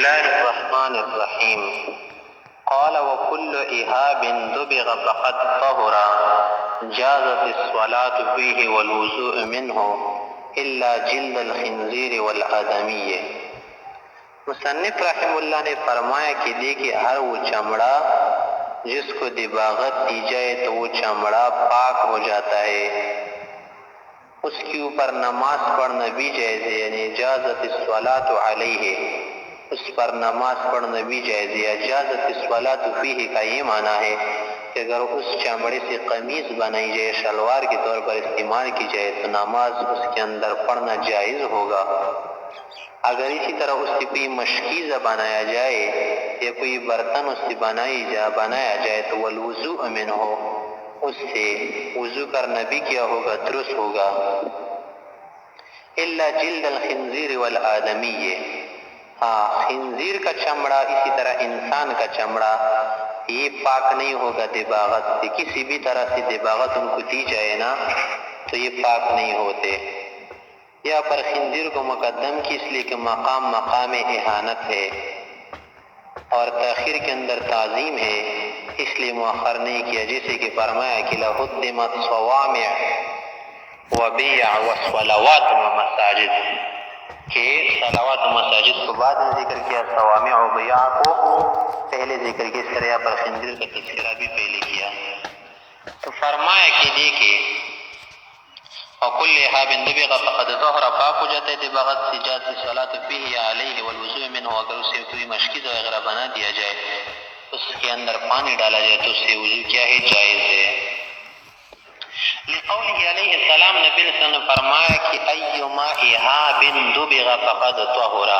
الله الرحمن الرحيم. قال وكل إهاب دبغ فقد طهر جازت الصلاة فيه والوضوء منه إلا جلد الخنزير والآدمية. مصنف رحم اللہ نے فرمایا کہ دیکھیے ہر وہ چمڑا جس کو دباغت دی جائے تو وہ چمڑا پاک ہو جاتا ہے، اس کے اوپر نماز پڑھنا بھی جائز ہے، یعنی اجازت الصلاۃ علیہ، اس پر نماز پڑھنا بھی جائز ہے۔ اجازت الصلاۃ فیہ کا یہ معنی ہے کہ اگر اس چمڑے سے قمیض بنائی جائے، شلوار کے طور پر استعمال کی جائے تو نماز اس کے اندر پڑھنا جائز ہوگا۔ اگر اسی طرح اس سے کوئی مشکیزہ بنایا جائے یا کوئی برتن اس سے بنایا جائے تو والوضوء منہ، اس سے وضو کرنا بھی کیا ہوگا، درست ہوگا۔ الا جلد الخنزیر والآدمی، خنزیر کا چمڑا اسی طرح انسان کا چمڑا یہ پاک نہیں ہوگا دباغت سے، کسی بھی طرح سے دباغت ان کو دی جائے نا تو یہ پاک نہیں ہوتے۔ یا پر خنزیر کو مقدم کی اس لیے کہ مقام اہانت ہے اور تاخیر کے اندر تعظیم ہے، اس لیے مؤخر نہیں کیا، جیسے کہ فرمایا کہ لَهُدِّمَتْ صَوَامِعُ وَبِيَعُ وَصَلَوَاتُ وَمَسَاجِدُ، کہ صلوات و مساجد کو بعد میں ذکر کیا، صوامع و بیع کو پہلے ذکر کیا، اس طرح پر خنزیر کا تذکرہ بھی پہلے کیا۔ تو فرمایا کہ دیکھیں وَكُلِّ إِهَابٍ دُبِغَ فَقَدْ طَهُرَ، پاک ہو جاتا ہے دباغت سے، جازت الصلاۃ فیہ علیہ والوضوء منہ، اگر اسے کوئی مشکیزہ وغیرہ بنا دیا جائے، اس کے اندر پانی ڈالا جائے تو اس سے وضو کیا ہے، جائز ہے۔ لقوله علیہ السلام، نبی علیہ السلام نے فرمایا کہ ایما اِہَابٍ دُبِغَ فَقَدْ طَهُرَ،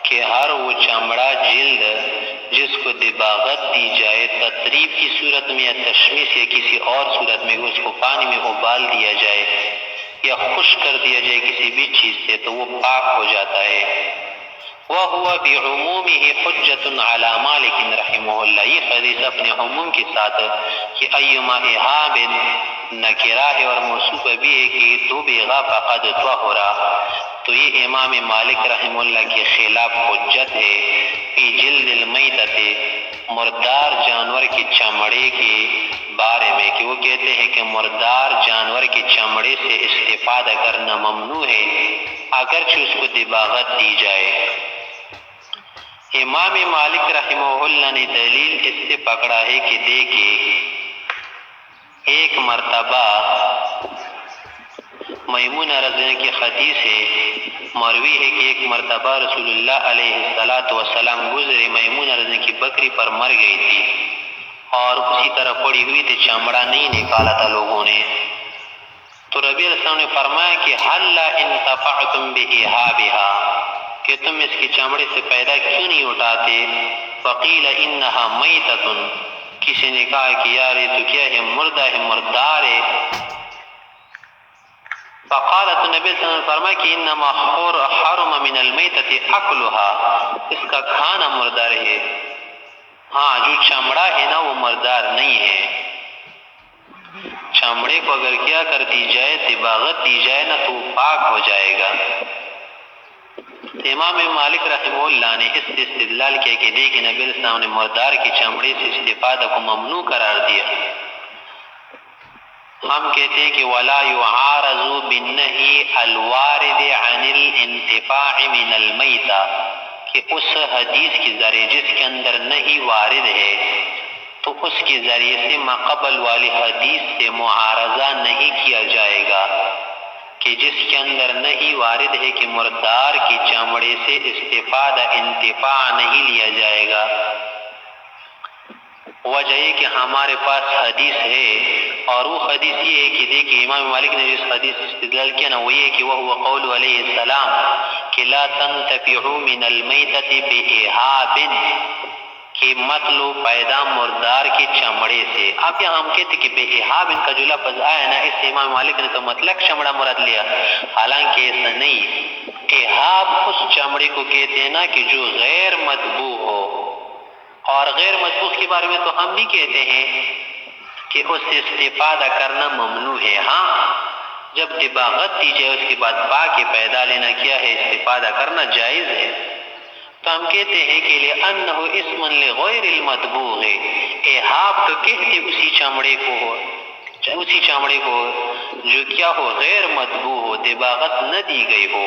کہ ہر وہ چمڑا جلد جس کو دباغت دی جائے تطریب کی صورت میں یا تشمیس یا کسی اور صورت میں، اس کو پانی میں ابال دیا جائے یا خشک کر دیا جائے کسی بھی چیز سے تو وہ پاک ہو جاتا ہے۔ وَهُوَ بِعُمُومِهِ حُجَّةٌ عَلَى مَالِكٍ رحمہ اللہ، یہ حدیث اپنے عموم کے ساتھ کہ ایما اِہَابٍ نکرہ ہے اور موصوف بھی ہے کہ دُبِغَ فَقَدْ طَهُرَ، تو یہ امام مالک رحمہ اللہ کے خلاف حجت ہے فی جلد المیتۃ، مردار جانور کے چمڑے کے بارے میں، کہ وہ کہتے ہیں کہ مردار جانور کے چمڑے سے استفادہ کرنا ممنوع ہے اگرچہ اس کو دباغت دی جائے۔ امام مالک رحمہ اللہ نے دلیل اس سے پکڑا ہے کہ دیکھیں ایک مرتبہ میمونہ رضی اللہ کی حدیث ہے، مروی ہے کہ ایک مرتبہ رسول اللہ علیہ السلام گزرے، میمونہ رضی اللہ کی بکری پر مر گئی تھی اور اسی طرح پڑی ہوئی تھی، چمڑا نہیں نکالا تھا لوگوں نے، تو ربی علیہ السلام نے فرمایا کہ هل انتفعتم بإهابها، کہ تم اس کے چمڑے سے پیدا کیوں نہیں اٹھاتے؟ فقیل انها میتۃ، کسی نے کہا کہ یار یہ تو کیا ہے، مردہ ہے، مردار ہے۔ فقالت، نبی صلی اللہ علیہ وسلم نے فرمایا کہ انما حرم من المیتۃ اکلها، اس کا کھانا مردار ہے، ہاں جو چمڑا ہے نا وہ مردار نہیں ہے۔ چمڑے کو اگر کیا کر دی جائے، دباغت دی جائے نا تو وہ پاک ہو جائے گا۔ امام مالک رحمہ اللہ نے اس سے استدلال کیا کہ دیکھیں نبی علیہ السلام نے مردار کے چمڑے سے استفادہ کو ممنوع قرار دیا۔ ہم کہتے ہیں کہ وَلَا يُعَارَضُ بِالنَّهِي الْوَارِدِ عَنِ الْانْتِفَاعِ مِنَ الْمَيْتَةِ، کہ اس حدیث کے ذریعے جس کے اندر نہیں وارد ہے تو اس کے ذریعے سے ماقبل والی حدیث سے معارضہ نہیں کیا جائے گا، کہ جس کے اندر نہیں وارد ہے کہ مردار کی چمڑے سے استفادہ انتفاع نہیں لیا جائے گا۔ وجہ یہ کہ ہمارے پاس حدیث ہے اور وہ حدیث یہ ہے کہ دیکھیں امام مالک نے جس حدیث استدلال کیا نا وہ یہ کہ وہ قول علیہ السلام کہ لا تنتفعوا من المیتۃ بإہاب، کہ مت لو پیدا مردار کے چمڑے سے۔ اب یہاں ہم کہتے کہ بإہاب کا جو لفظ آیا نا اس سے امام مالک نے تو مطلق چمڑا مراد لیا، حالانکہ ایسا نہیں۔ اہاب اس چمڑے کو کہتے ہیں نا کہ جو غیر مطبوع ہو، اور غیر مطبوع کے بارے میں تو ہم بھی کہتے ہیں کہ اس سے استفادہ کرنا ممنوع ہے۔ ہاں جب دباغت دی جائے اس کے بعد پاک پیدا لینا کیا ہے، استفادہ کرنا جائز ہے۔ تو ہم کہتے ہیں کہ لأنہ اسم لغیر المدبوغ، احاب تو کہتے اسی چمڑے کو جو کیا ہو غیر مدبوغ ہو، دباغت نہ دی گئی ہو،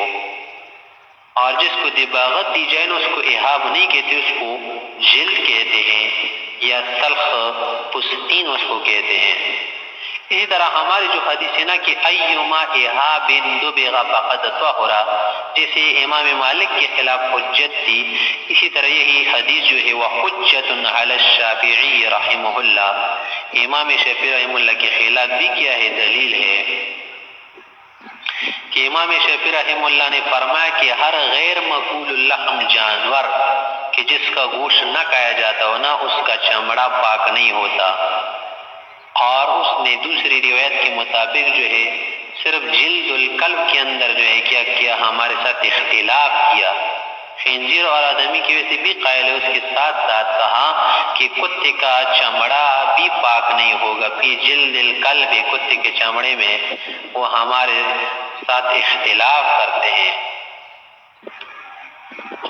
اور جس کو دباغت دی جائے نا اس کو احاب نہیں کہتے، اس کو جلد کہتے ہیں یا سلخ پستین اس کو کہتے ہیں۔ اسی طرح ہماری جو حدیث ہے نا کہ ایما احاب دبغ فقد طہر، جیسے امام مالک کے خلاف حجت تھی، اسی طرح یہی حدیث جو ہے وہ حجت علی الشافعی رحمہ اللہ، امام شافعی رحمہ اللہ کے خلاف بھی کیا ہے دلیل ہے کہ امام شافعی رحمہ اللہ نے فرمایا کہ ہر غیر مأکول اللحم جانور کہ جس کا گوشت نہ کھایا جاتا ہو نا اس کا چمڑا پاک نہیں ہوتا، اور اس نے دوسری روایت کے مطابق جو ہے صرف جلد الکلب کے اندر جو ہے کیا کیا ہمارے ساتھ اختلاف کیا، خنزیر اور آدمی کی وجہ سے بھی قائل ہے، اس کے ساتھ ساتھ کہا کہ کتے کا چمڑا بھی پاک نہیں ہوگا، فی جلد الکلب، کتے کے چمڑے میں وہ ہمارے ساتھ اختلاف کرتے ہیں،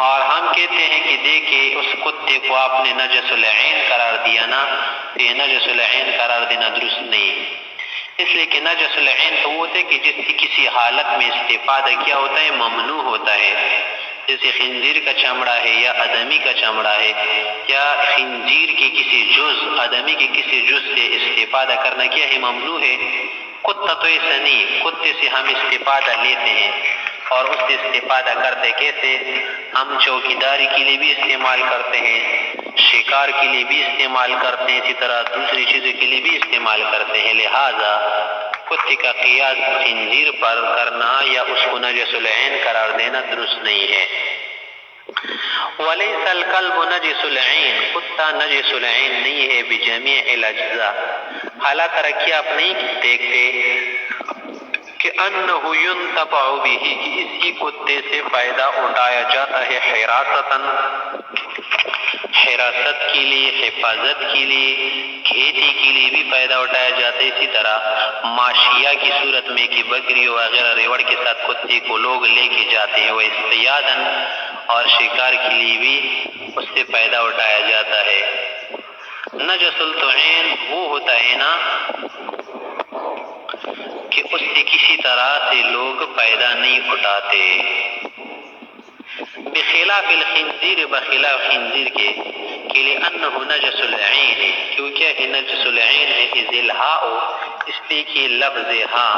اور ہم کہتے ہیں کہ دیکھیں اس کتے کو آپ نے نجس العین قرار دیا نا، تو یہ نجس العین قرار دینا درست نہیں، اس لیے کہ نجس العین تو ہوتا ہے کہ جس کی کسی حالت میں استفادہ کیا ہوتا ہے ممنوع ہوتا ہے، جیسے خنزیر کا چمڑا ہے یا آدمی کا چمڑا ہے، یا خنزیر کے کسی جز، آدمی کے کسی جز سے استفادہ کرنا کیا ہے ممنوع ہے۔ کتا تو ایسا نہیں، کتے سے ہم استفادہ لیتے ہیں، اور اس سے استفادہ کرتے کیسے، ہم چوکیداری کے لیے بھی استعمال کرتے ہیں، شکار کے لیے بھی استعمال کرتے ہیں، اسی طرح دوسری چیزوں کے لیے بھی استعمال کرتے ہیں، لہذا کتے کا قیاس خنزیر پر کرنا یا اس کو نجس العین قرار دینا درست نہیں ہے۔ وَلَيْسَ الْكَلْبُ نَجِسُ الْعَيْنِ، کتا نجس العین نہیں ہے بجمیع الاجزاء، حالانکہ رکھیے آپ نہیں دیکھتے کہ انہو ینتفع بھی، کہ اسی کتے سے فائدہ اٹھایا جاتا ہے حراست کے لیے، حفاظت کے لیے، کھیتی کے لیے بھی فائدہ اٹھایا جاتا ہے، اسی طرح ماشیہ کی صورت میں کہ بکری وغیرہ ریوڑ کے ساتھ کتے کو لوگ لے کے جاتے ہیں، وہ اصطیادن، اور شکار کے لیے بھی اس سے فائدہ اٹھایا جاتا ہے۔ نجس العین وہ ہوتا ہے نا کہ اس سے کسی طرح سے لوگ فائدہ نہیں اٹھاتے، بخلاف الخنزیر، بخلاف خنزیر کے کہ لأنہ نجس العین، کیونکہ یہ نجس العین ہے، اذ الہاء، اس لیے کہ لفظ ہا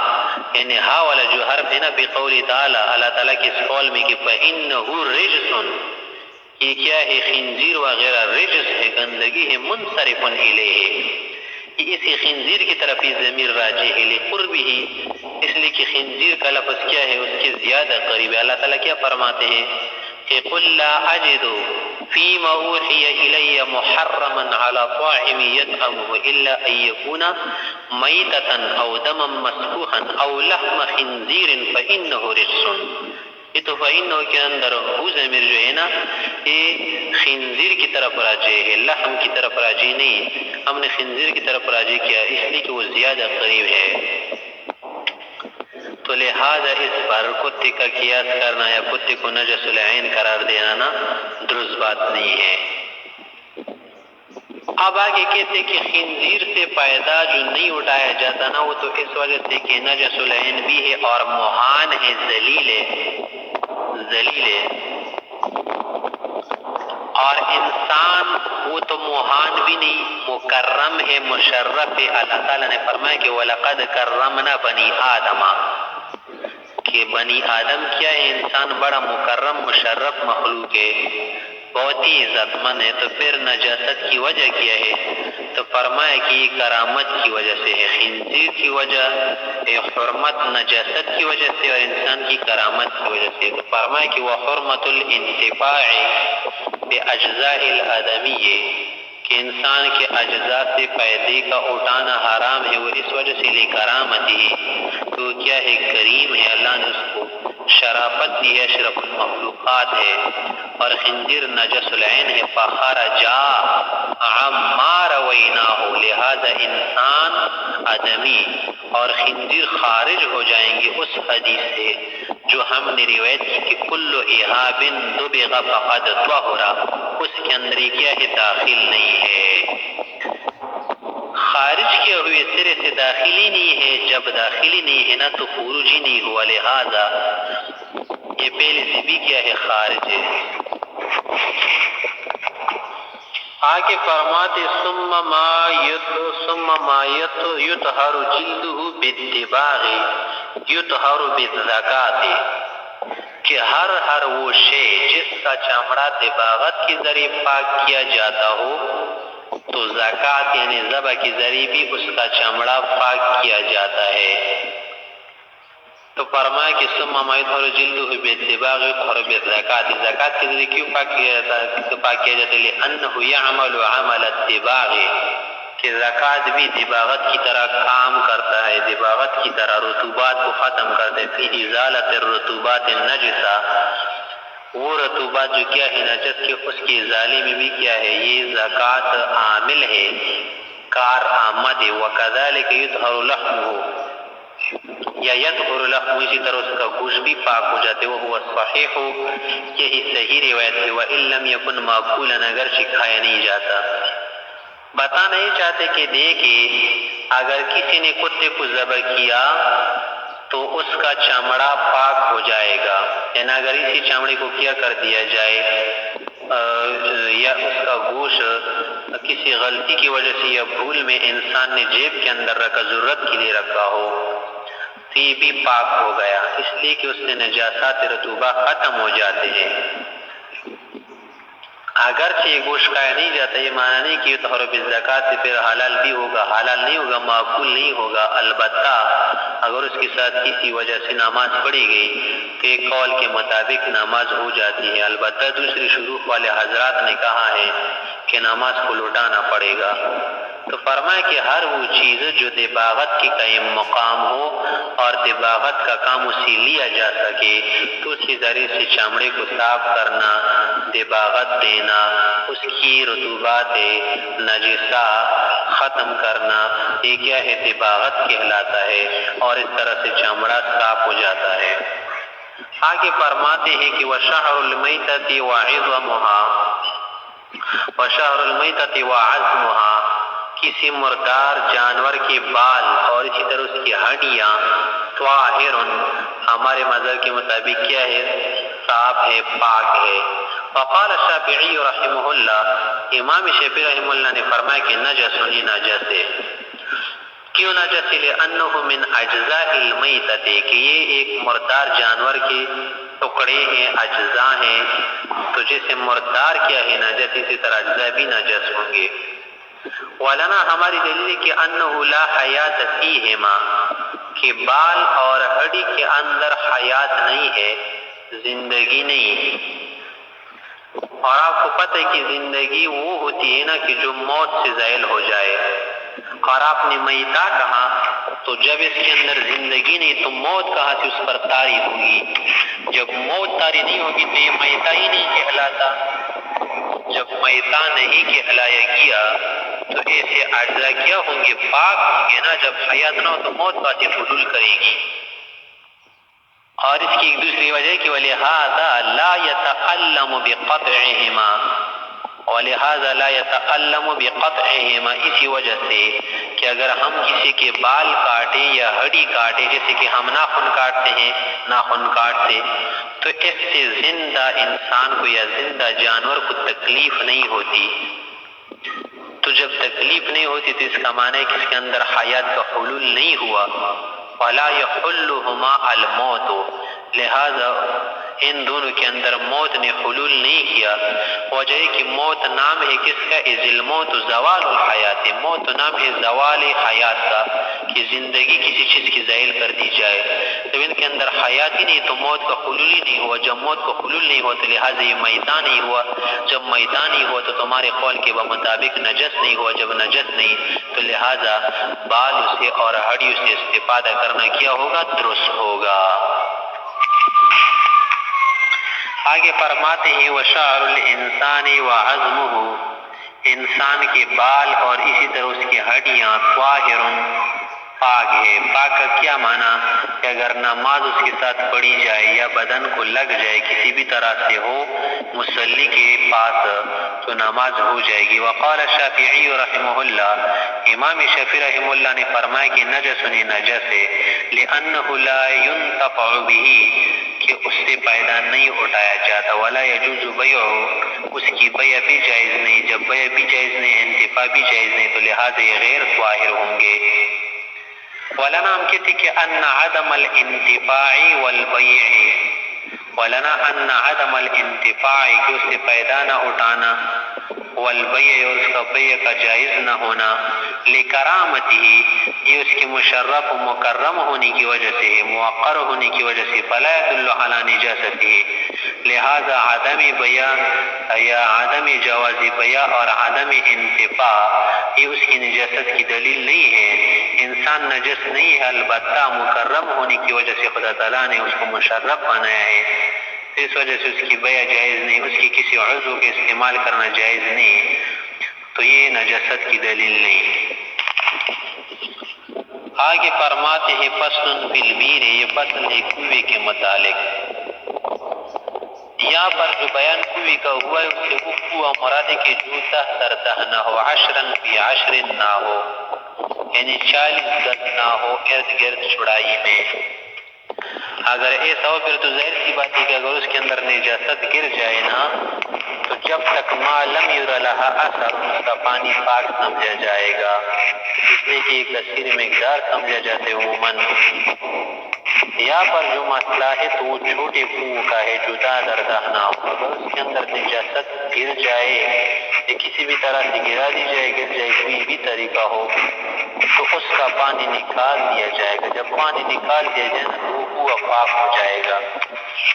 یعنی ہا والا جو حرف ہے نا بقول تعالی، اللہ تعالیٰ کے اس قول میں کہ فإنہ رجس، یہ کیا ہے خنزیر وغیرہ رجس ہے، گندگی ہے، منصرف الیہ، اسی خنزیر کی طرف ہی ضمیر راجع ہے، لقربہ، اس لیے کہ خنزیر کا لفظ کیا ہے اس کے زیادہ قریب ہے۔ اللہ تعالیٰ کیا فرماتے ہیں کہ قل لا اجد فیما اوحی الی محرما علی طاعم یطعمہ الا ان یکون میتۃ او دما مسفوحا او لحم خنزیر فانہ رجس، یہ تو فإنہ کے اندر ہو ضمیر جو ہے نا یہ خنزیر کی طرف راجع ہے، لحم کی طرف راجع نہیں، ہم نے خنزیر کی طرف راجع کیا اس لیے کہ وہ زیادہ قریب ہے، تو لہذا اس پر کتے کا قیاس کرنا یا کتے کو نجس العین قرار دینا نا درست بات نہیں ہے۔ اب آگے کہتے کہ خنزیر سے فائدہ جو نہیں اٹھایا جاتا نا وہ تو اس وجہ سے کہ نجس العین بھی ہے اور مہان ہے، ذلیل ہے، اور انسان وہ تو مہان بھی نہیں، مکرم ہے، مشرف ہے، اللہ تعالیٰ نے فرمایا کہ وَلَقَدْ كَرَّمْنَا بَنِي آدَمَ، کہ بنی آدم کیا ہے، انسان بڑا مکرم مشرف مخلوق ہے، بہت ہی عزت مند ہے، تو پھر نجاست کی وجہ کیا ہے، تو فرمایا کہ یہ کرامت کی وجہ سے ہے، خنزیر کی وجہ حرمت نجاست کی وجہ سے اور انسان کی کرامت کی وجہ سے، تو فرمایا کہ وحرمت الانتفاع باجزاء الآدمیہ، کہ انسان کے اجزاء سے فائدے کا اٹھانا حرام ہے، وہ اس وجہ سے لکرامت ہی، تو کیا ہے کریم ہے، اللہ نے اس کو شرافت دی ہے، اشرف المخلوقات ہے، اور خنزیر نجس العین ہے، فخرج عما رویناہ، لہذا انسان آدمی اور خنزیر خارج ہو جائیں گے اس حدیث سے جو ہم نے روایت کی کہ کل اہاب دبغ فقد طہر، اس کے اندر کیا ہے؟ داخل نہیں ہے، خارج کیا ہوئے سرے سے داخلی نہیں ہے، جب داخلی نہیں ہے نا تو خروجی نہیں ہوا، لہذا یہ پہلے سے بھی کیا ہے؟ خارج ہے۔ آگے فرماتے ثم ما یطہر جلدہ بالدباغ یطہر بالزکاۃ، کہ ہر وہ شے جس کا چمڑا دباغت کے ذریعے پاک کیا جاتا ہو تو زکات یعنی ذبح کے ذریعے بھی اس کا چمڑا پاک کیا جاتا ہے۔ تو فرمایا کہ ثم ما یطہر جلدہ بالدباغ یطہر بالزکاۃ، زکات کے ذریعے کیوں پاک کیا جاتا ہے؟ لأنہ یعمل عمل الدباغ، کہ زکات بھی دباغت کی طرح کام کرتا ہے، دباغت کی طرح رطوبات کو ختم کرتا ہے، فی ازالۃ الرطوبات النجسہ، وہ رطوبات جو کیا ہے نجس کے، اس کی ازالے میں بھی کیا ہے؟ یہ زکات عامل ہے، کار آمد ہے۔ وکذالک یطہر لحمہ، یا یطہر لحمہ، اسی طرح اس کا گوشت بھی پاک ہو جاتے، وہ ہوا صحیح، یہی صحیح روایت ہے۔ وَإِن لَمْ يَكُنْ مَأْكُولًا، اگرچہ کھایا نہیں جاتا۔ بتا نہیں چاہتے کہ دیکھیں اگر کسی نے کتے کو ذبح کیا تو اس کا چمڑا پاک ہو جائے گا، یعنی اگر اسی چمڑے کو کیا کر دیا جائے یا اس کا گوشت کسی غلطی کی وجہ سے یا بھول میں انسان نے جیب کے اندر رکھا، ضرورت کے لیے رکھا ہو، تو یہ بھی پاک ہو گیا، اس لیے کہ اس سے نجاسات رطوبہ ختم ہو جاتے ہیں۔ اگرچہ یہ گوشت کھایا نہیں جاتا، یہ معنی نہیں کہ یطہر بالزکاۃ سے پھر حلال بھی ہوگا، حلال نہیں ہوگا، معقول نہیں ہوگا، البتہ اگر اس کے ساتھ کسی وجہ سے نماز پڑھی گئی تو ایک قول کے مطابق نماز ہو جاتی ہے، البتہ دوسری شروح والے حضرات نے کہا ہے کہ نماز کو لوٹانا پڑے گا۔ تو فرمائے کہ ہر وہ چیز جو دباغت کی قائم مقام ہو اور دباغت کا کام اسے لیا جا سکے تو اس کے ذریعے سے چمڑے کو صاف کرنا، دباغت دینا، اس کی رطوبات نجسہ ختم کرنا، یہ کیا ہے؟ دباغت کہلاتا ہے، اور اس طرح سے چمڑا صاف ہو جاتا ہے۔ آگے فرماتے ہیں کہ وَشَعْرُ الْمَيْتَةِ وَعِظَمُهَا، وَشَعْرُ الْمَيْتَةِ وَعَظْمُهَا، کسی مردار جانور کے بال اور اسی طرح اس کی ہڈیاں، طاہر، ہمارے مذہب کے مطابق کیا ہے؟ صاف ہے، پاک ہے۔ وقال الشافعی رحمہ اللہ، امام شافعی رحمہ اللہ نے فرمایا کہ نجس، نجس ہے۔ کیوں نجس؟ لأنہ من اجزاء المیتۃ، کہ یہ ایک مردار جانور کے ٹکڑے ہیں، اجزاء ہیں، تو جیسے مردار کیا ہے نجس، اسی طرح اجزاء بھی نجس ہوں گے۔ ولنا، ہماری دلیل ہے کہ انہ لا حیات فیہما، کہ بال اور ہڈی کے اندر حیات نہیں ہے، زندگی نہیں۔ اور آپ کو پتہ ہے کہ زندگی وہ ہوتی ہے نا کہ جو موت سے زائل ہو جائے، اور آپ نے میتہ کہا تو جب اس کے اندر زندگی نہیں تو موت کہاں سے اس پر طاری ہوگی؟ جب موت طاری نہیں ہوگی تو یہ میتہ ہی نہیں کہلاتا۔ جب میتہ نہیں کہلایا گیا تو ایسے اجزاء کیا ہوں گے؟ پاک ہوں گے نا۔ جب حیات نہ ہو تو موت کہاں سے حلول کرے گی؟ اور اس کی ایک دوسری وجہ کہ وَلِهَذَا لَا يَتَأَلَّمُ بِقَطْعِهِمَا، وَلِهَذَا لَا يَتَأَلَّمُ بِقَطْعِهِمَا، اسی وجہ سے کہ اگر ہم کسی کے بال کاٹے یا ہڈی کاٹے، جیسے کہ ہم ناخن کاٹتے ہیں، ناخن کاٹتے، تو اس سے زندہ انسان کو یا زندہ جانور کو تکلیف نہیں ہوتی۔ تو جب تکلیف نہیں ہوتی تو اس کا معنی ہے کہ اس کے اندر حیات کا حلول نہیں ہوا۔ وَلَا يَحُلُّهُمَا الْمَوْتُ، لہذا ان دونوں کے اندر موت نے حلول نہیں کیا۔ وجہ ہے کہ موت نام ہے کس کا؟ اذ الموت زوال الحیات، موت نام ہے زوال حیات کا، کہ زندگی کسی چیز کی زائل کر دی جائے۔ جب ان کے اندر حیات ہی نہیں تو موت کا حلول ہی نہیں ہوا۔ جب موت کا حلول نہیں ہوا تو لہٰذا یہ میتہ نہیں ہوا۔ جب میتہ نہیں ہوا تو تمہارے قول کے مطابق نجس نہیں ہوا۔ جب نجس نہیں تو لہٰذا بال سے اور ہڈیوں سے استفادہ کرنا کیا ہوگا؟ درست ہوگا۔ آگے فرماتے ہیں وَشَعْرُ الْإِنسَانِ وَعَظْمُهُ، انسان کے بال اور اسی طرح اس کی ہڈیاں، طاہر، پاک ہے۔ پاک کا کیا معنی کہ اگر نماز اس کے ساتھ پڑھی جائے یا بدن کو لگ جائے کسی بھی طرح سے ہو مصلی کے پاس تو نماز ہو جائے گی۔ وقال الشافعی رحمہ اللہ، امام شافعی رحمہ اللہ نے فرمایا کہ نجس نجس ہے، لأنه لا ينتفع به، کہ اس سے فائدہ نہیں اٹھایا جاتا، ولا يجوز بیعہ، اس کی بیع بھی جائز نہیں، جب بیع بھی جائز نہیں انتفاع بھی جائز نہیں تو لہذا یہ غیر طاہر ہوں گے۔ ولنا ہم کہتے کہ ان عدم الانتفاع والبیع، ولنا ان عدم الانتفاع کہ اس سے فائدہ نہ اٹھانا، والبیع اور اس کا بیع کا جائز نہ ہونا، لکرامتہ یہ اس کے مشرف و مکرم ہونے کی وجہ سے ہے، موقر ہونے کی وجہ سے، فلا يدل علی نجاستہ، لہذا عدم بیع یا عدم جواز بیع اور عدم انتفاع یہ اس کی نجاست کی دلیل نہیں ہے۔ انسان نجس نہیں ہے، البتہ مکرم ہونے کی وجہ سے خدا تعالیٰ نے اس کو مشرف بنایا ہے، اس وجہ سے اس کی بیع جائز نہیں، اس کی کسی عضو کے استعمال کرنا جائز نہیں، تو یہ نجاست کی دلیل نہیں۔ آگے فرماتے ہیں فصل فی البیر، یہ فصل ہے کنویں کے متعلق۔ یہاں پر جو بیان کنویں کا ہوا ہے اس سے وہ کنواں مراد ہے کہ جو تحت نہ ہو، عشرن فی عشرن نہ ہو، یعنی 40 گز نہ ہو ارد گرد چڑائی میں۔ اگر ایسا ہو پھر تو ظاہر سی بات ہے کہ اگر اس کے اندر نجاست گر جائے نا تو جب تک ما لم یر لہا اثر اس کا پانی پاک سمجھا جائے گا، اس لیے کہ ایک کثیر مقدار سمجھا جاتے عموماً۔ یہاں پر جو مسئلہ ہے تو وہ چھوٹے کنویں کا ہے، جدا دردہ نہ ہو، اگر اس کے اندر نجاست گر جائے یا کسی بھی طرح سے گرا دی جائے، گر جائے کوئی بھی طریقہ ہو تو اس کا پانی نکال دیا جائے گا، جب پانی نکال دیا جائے گا تو وہ کنواں پاک ہو جائے گا۔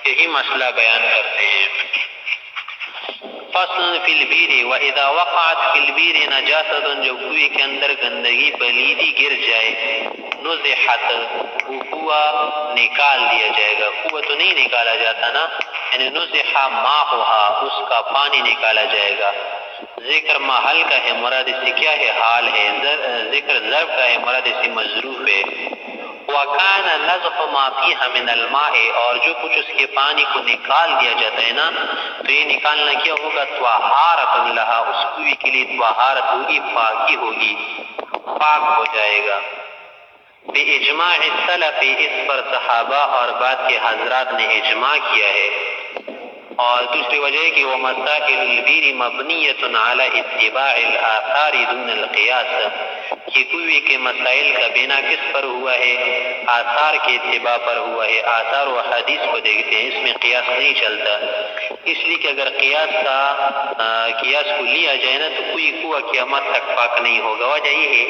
یہی مسئلہ بیان کرتے ہیں۔ فصل فی البیر واذا وقعت فی البیر نجاست، جو کنویں کے اندر گندگی پلیدی گر جائے، نزحت وہ کنواں نکال دیا جائے گا، کنواں تو نہیں نکالا جاتا نا، یعنی نزح ماؤہا اس کا پانی نکالا جائے گا۔ ذکر محل کا ہے، مراد اس سے کیا ہے حال ہے، ذکر ظرف کا ہے، مراد اس سے مظروف ہے۔ وَكَانَ نَزْحُ مَا فِيهَا مِنَ الْمَاءِ، اور جو کچھ اس کے پانی کو نکال دیا جاتا ہے نا تو یہ نکالنا کیا ہوگا، طہارۃ لہا، اس کنویں کے لیے طہارت ہوگی، پاکی ہوگی، پاک ہو جائے گا۔ بِإِجْمَاعِ السَّلَفِ، اس پر صحابہ اور بعد کے حضرات نے اجماع کیا ہے۔ اور دوسری وجہ ہے کہ وَمَسَائِلُ الْبِيرِ مَبْنِيَّةٌ عَلَى اتِّبَاعِ الْآثَارِ دُونَ الْقِيَاسِ، کہ کنویں کے مسائل کا بنا کس پر ہوا ہے، آثار کے اتباع پر ہوا ہے۔ آثار و حدیث کو دیکھتے ہیں، اس میں قیاس نہیں چلتا، اس لیے کہ اگر قیاس کو لیا جائے نا تو کوئی کنواں قیامت تک پاک نہیں ہوگا۔ وجہ یہ ہے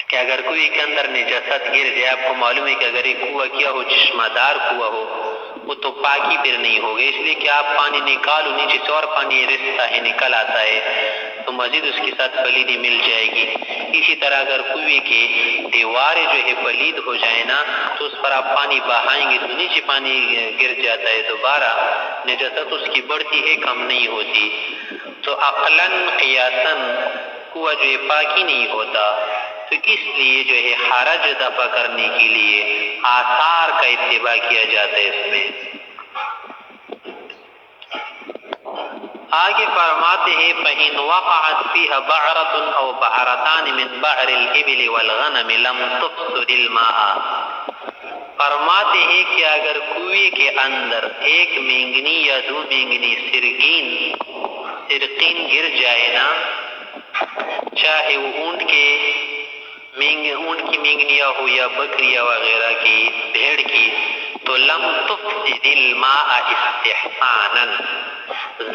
کہ اگر کنویں کے اندر نجاست گر جائے، آپ کو معلوم ہے کہ اگر ایک کنواں کیا ہو، چشمہ دار کنواں ہو، وہ تو پاکی پھر نہیں ہوگی، اس لیے کہ آپ پانی نکالو نیچے سے اور پانی رستا ہے نکل آتا ہے تو مزید اس کے ساتھ پلیدی مل جائے گی۔ اسی طرح اگر کنویں کے دیواریں جو ہے پلید ہو جائے نا تو اس پر آپ پانی بہائیں گے تو نیچے پانی گر جاتا ہے، دوبارہ نجاست اس کی بڑھتی ہے، کم نہیں ہوتی۔ تو عقلاً قیاساً کنواں جو ہے پاکی نہیں ہوتا، تو اس لیے جو ہے حرج دفع کرنے کے لیے آثار کا اتباع کیا جاتا ہے اس میں۔ آگے فرماتے ہیں فَإِنْ وَقَعَتْ فِيهَا بَعْرَةٌ أَوْ بَعْرَتَانِ مِنْ بَعْرِ الْإِبِلِ وَالْغَنَمِ لَمْ تُفْسِدِ الْمَاءَ، فرماتے ہیں کہ اگر کنویں کے اندر ایک مینگنی یا دو مینگنی سرقین گر جائے نا، چاہے وہ اونٹ کی مینگنیاں ہو یا بکریاں وغیرہ کی، بھیڑ کی، تو لم تفسد الماء استحسانا،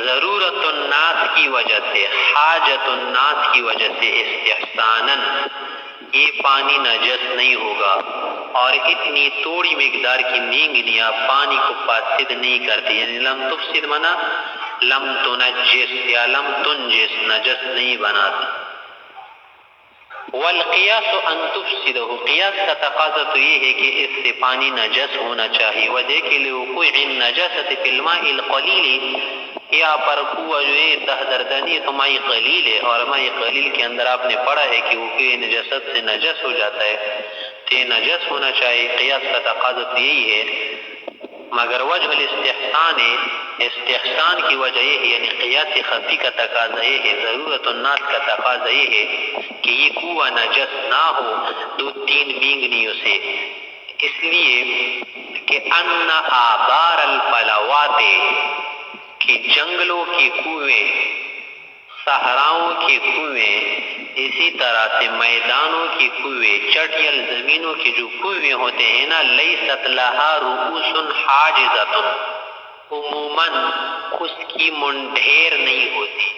ضرورت الناس کی وجہ سے، حاجت الناس کی وجہ سے، استحسانا یہ پانی نجس نہیں ہوگا، اور اتنی تھوڑی مقدار کی مینگنیاں پانی کو فاسد نہیں کرتی، یعنی لم تفسد منا لم تنجس یا لم تنجس، نجس نہیں بناتی۔ والقیاس ان تفسدہ، قیاس کا تقاضا تو یہ ہے کہ اس سے پانی نجس ہونا چاہیے، وجہ کے لیے وقوع النجاسۃ فی الماء القلیل، یا پر کوہ جو ہے تہ دردانی تو مائی قلیل ہے، اور مائی قلیل کے اندر آپ نے پڑھا ہے کہ وہ نجاست سے نجس ہو جاتا ہے، تو یہ نجس ہونا چاہیے۔ قیاس کا تقاضا تو یہی ہے، مگر وجہ الاستحسان ہے، استحسان کی وجہ یہ ہے، یعنی قیاس خفی کا تقاضا یہ ہے، ضرورت الناس کا تقاضا یہ ہے کہ یہ کنواں نجس نہ ہو 2-3 مینگنیوں سے، اس لیے کہ ان آبار الفلوات، کہ جنگلوں کے کنویں، صحراؤں کے کنویں، اسی طرح سے میدانوں کی کنویں، چٹیل زمینوں کی جو کنویں ہوتے ہیں نا، لیست لہا رؤوس حاجزۃ، عموماً اس کی منڈھیر نہیں ہوتی،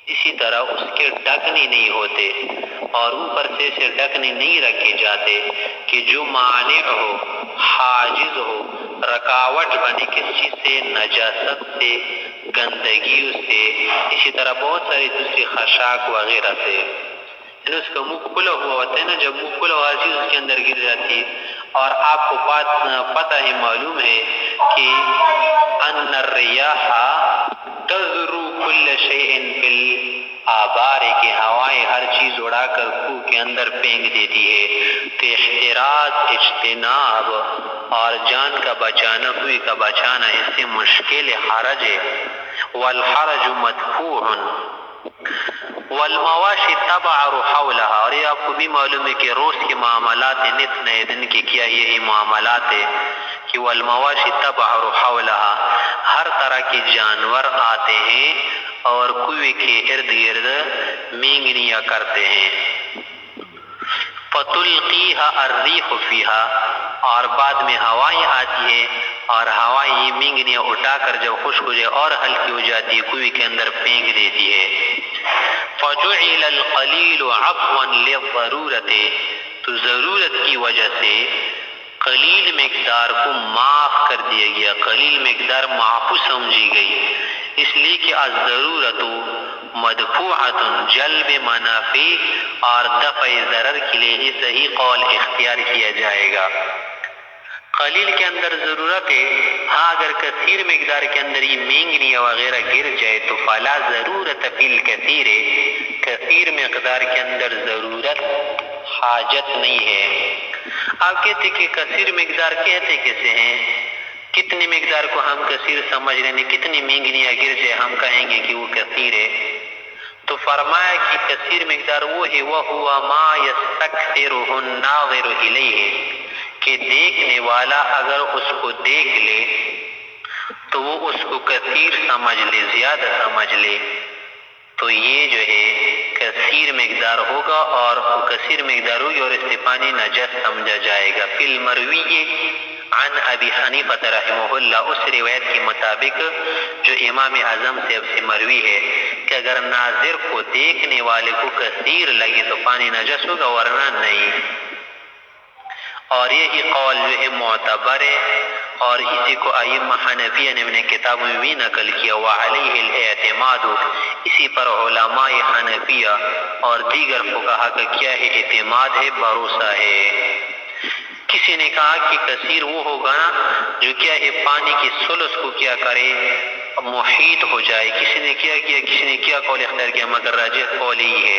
اسی طرح اس کے ڈھکنے نہیں ہوتے، اور اوپر سے ڈھکنے نہیں رکھے جاتے کہ جو مانع ہو، حاجز ہو، رکاوٹ بنے کس چیز سے، نجاست سے، گندگیوں سے، اسی طرح بہت ساری دوسری خشاک وغیرہ سے۔ اس کا منہ کھلا ہوا ہوتا ہے نا، جب منہ کھلا ہوا چیز اس کے اندر گر جاتی ہے، اور آپ کو پتہ ہے، معلوم ہے کہ ان الریاح تذرو کل شیء فی الآبار، کہ ہوائیں ہر چیز اڑا کر کوہ کے اندر پھینک دیتی ہے، تو احتراز، اجتناب اور جان کا بچانا، کوئی کا بچانا اس سے مشکل حرج ہے۔ والحرج مدفوع والمواشی تبعر حولها، اور یہ آپ کو بھی معلوم ہے کہ روز کے معاملات نت نئے دن کے کیا یہی معاملات ہے کہ والمواشی تبعر حولها، ہر طرح کے جانور آتے ہیں اور کنویں کے ارد گرد مینگنیاں کرتے ہیں۔ فتلقیها الریح فیها، اور بعد میں ہوائیں آتی ہے، اور ہوائیں یہ مینگنیاں اٹھا کر جب خشک ہو جائے اور ہلکی ہو جاتی ہے، کنویں کے اندر پھینک دیتی ہے۔ فجعل القلیل عفوا للضرورت، تو ضرورت کی وجہ سے قلیل مقدار کو معاف کر دیا گیا، قلیل مقدار معفو سمجھی گئی، اس لیے کہ الضرورت مدفوعۃ، جلب منافع اور دفع ضرر کے لیے ہی صحیح قول اختیار کیا جائے گا۔ قلیل کے اندر ضرورت ہے، ہاں اگر کثیر مقدار کے اندر یہ مینگنیاں وغیرہ گر جائے تو فلا ضرورت فی الکثیر، کثیر مقدار کے اندر ضرورت، حاجت نہیں ہے۔ آپ کہتے کہ کثیر مقدار کہتے کیسے ہیں؟ کتنی مقدار کو ہم کثیر سمجھ رہے ہیں؟ کتنی مینگنیاں گر جائے ہم کہیں گے کہ وہ کثیر ہے؟ تو فرمایا کہ کثیر مقدار وہ ہے، وَهُوَ مَا يَسْتَكْثِرُهُ النَّاظِرُ إِلَيْهِ، کہ دیکھنے والا اگر اس کو دیکھ لے تو وہ اس کو کثیر سمجھ لے، زیادہ سمجھ لے، تو یہ جو ہے کثیر مقدار ہوگا، اور وہ کثیر مقدار ہوگی اور اس سے پانی نجس سمجھا جائے گا۔ فی المروی عن ابی حنیفہ رحمہ اللہ، اس روایت کے مطابق جو امام اعظم سے مروی ہے کہ اگر ناظر کو، دیکھنے والے کو کثیر لگے تو پانی نجس ہوگا، ورنہ نہیں۔ اور یہی قول جو ہے معتبر ہے، اور اسی کو ائمہ حنفیہ نے اپنے کتابوں میں بھی نقل کیا، وعلیہ الاعتماد، اسی پر علماء حنفیہ اور دیگر فقہا کا کیا ہے؟ اعتماد ہے، بھروسہ ہے۔ کسی نے کہا کہ کثیر وہ ہوگا نا جو کیا ہے پانی کی ثلث کو کیا کرے، محیط ہو جائے۔ کسی نے کیا قول اختیار کیا، مگر راجح قول ہی ہے۔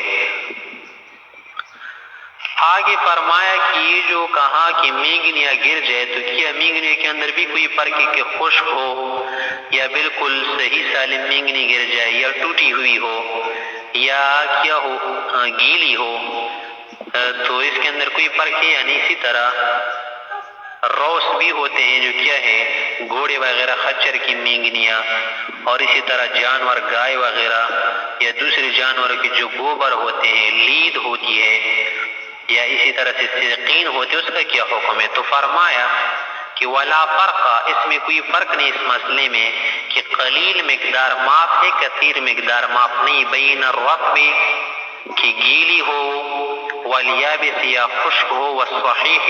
آگے فرمایا کہ یہ جو کہا کہ مینگنیاں گر جائے تو کیا مینگنیاں کے اندر بھی کوئی فرق ہے کہ خشک ہو یا بالکل صحیح سالم مینگنی گر جائے، یا ٹوٹی ہوئی ہو، یا کیا ہو، گیلی ہو، تو اس کے اندر کوئی فرق ہے یا نہیں؟ اسی طرح روس بھی ہوتے ہیں جو کیا ہے گھوڑے وغیرہ خچر کی مینگنیاں، اور اسی طرح جانور گائے وغیرہ یا دوسرے جانور کے جو گوبر ہوتے ہیں، لید ہوتی ہے، یا اسی طرح سے سرقین ہوتے، اس کا کیا حکم ہے؟ تو فرمایا کہ ولا فرق، اس میں کوئی فرق نہیں اس مسئلے میں کہ قلیل مقدار معاف ہے، کثیر مقدار معاف نہیں، بین الرطب، کہ گیلی ہو، والیابس، یا خشک ہو، والصحیح،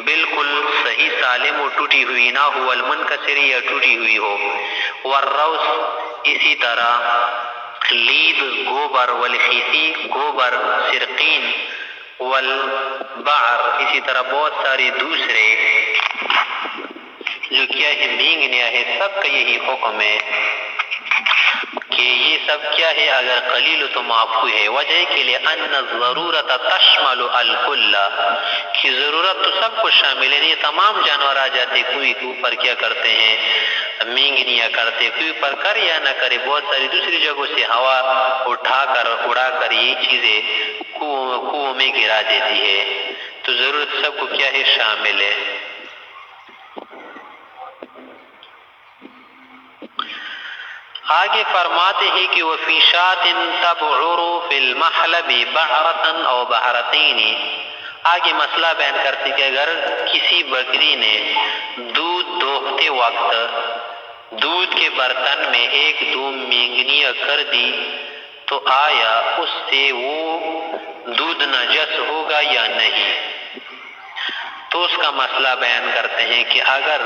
بالکل صحیح سالم و ٹوٹی ہوئی نہ ہو، والمنکسر، یا ٹوٹی ہوئی ہو، والروس، اسی طرح لید گوبر، والخیسی گوبر، سرقین، والبعر، اسی طرح بہت ساری دوسرے جو کیا ہے مینگنیاں ہے، سب کا یہی حکم ہے۔ کہ یہ سب کیا ہے اگر قلیل تو معفو ہے، وجہ کے لیے ان الضرورت تشمل الکل، کہ ضرورت تو سب کو شامل ہے، یہ تمام جانور آ جاتے، کوئی کے اوپر کیا کرتے ہیں مینگنیاں کرتے، کوئی پر کر یا نہ کرے، بہت ساری دوسری جگہوں سے ہوا اٹھا کر اڑا کر یہ چیزیں کنووں میں گرا دیتی ہے، تو ضرورت سب کو کیا ہے شامل ہے۔ آگے فرماتے ہیں کہ وفی شاۃ تبعر فی المحلب بعرۃ او بعرتین، آگے مسئلہ بیان کرتے کہ اگر کسی بکری نے دودھ دوہتے وقت دودھ کے برتن میں ایک دو مینگنیاں کر دی تو آیا اس سے وہ دودھ نجس ہوگا یا نہیں؟ تو اس کا مسئلہ بیان کرتے ہیں کہ اگر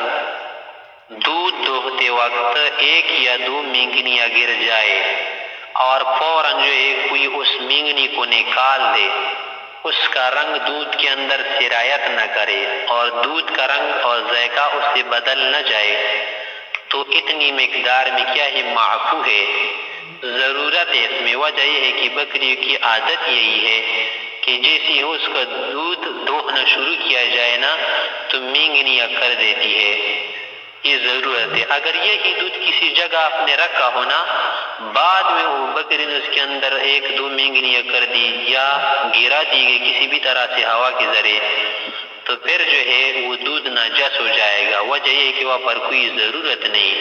دودھ دوہتے وقت ایک یا دو مینگنیاں گر جائے اور فوراً جو ہے کوئی اس مینگنی کو نکال دے، اس کا رنگ دودھ کے اندر سرایت نہ کرے اور دودھ کا رنگ اور ذائقہ اس سے بدل نہ جائے، تو اتنی مقدار میں کیا ہے معفو ہے، ضرورت ہے اس میں۔ وجہ یہ ہے کہ بکری کی عادت یہی ہے کہ جیسے ہی اس کا دودھ دوہنا شروع کیا جائے نا تو مینگنیاں کر دیتی ہے، یہ ضرورت ہے۔ اگر یہی دودھ کسی جگہ آپ نے رکھا ہونا، بعد میں وہ بکری نے اس کے اندر ایک دو مینگنیاں کر دی یا گرا دی گئی کسی بھی طرح سے ہوا کے ذریعے، تو پھر جو ہے وہ دودھ ناجس ہو جائے گا۔ وجہ یہ ہے کہ وہاں پر کوئی ضرورت نہیں،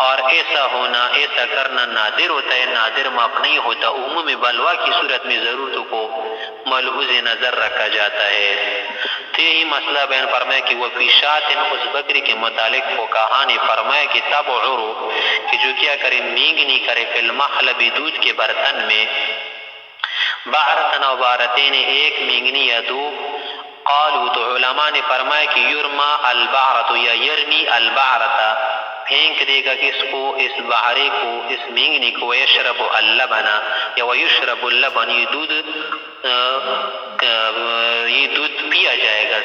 اور ایسا ہونا ایسا کرنا نادر ہوتا ہے، نادر معاف نہیں ہوتا، عموم بلوا کی صورت میں ضرورتوں کو ملحوظ نظر رکھا جاتا ہے۔ تو یہی مسئلہ بیان فرمایا کہ وفی شاۃ، اس بکری کے متعلق فقہا نے فرمایا کہ تبعر، کہ جو کیا کرے مینگنی کرے فی المحلب دودھ کے برتن میں، بعرۃ و بعرتین ایک مینگنی یا دو، قالوا تو علماء نے فرمایا کہ یرما البعرۃ یا یرمی البعرۃ، پھینک دے گا کس کو، اس بعرے کو، اس مینگنی کو، ویشرب اللبن یا ویشرب اللبن، یہ دودھ پیا جائے گا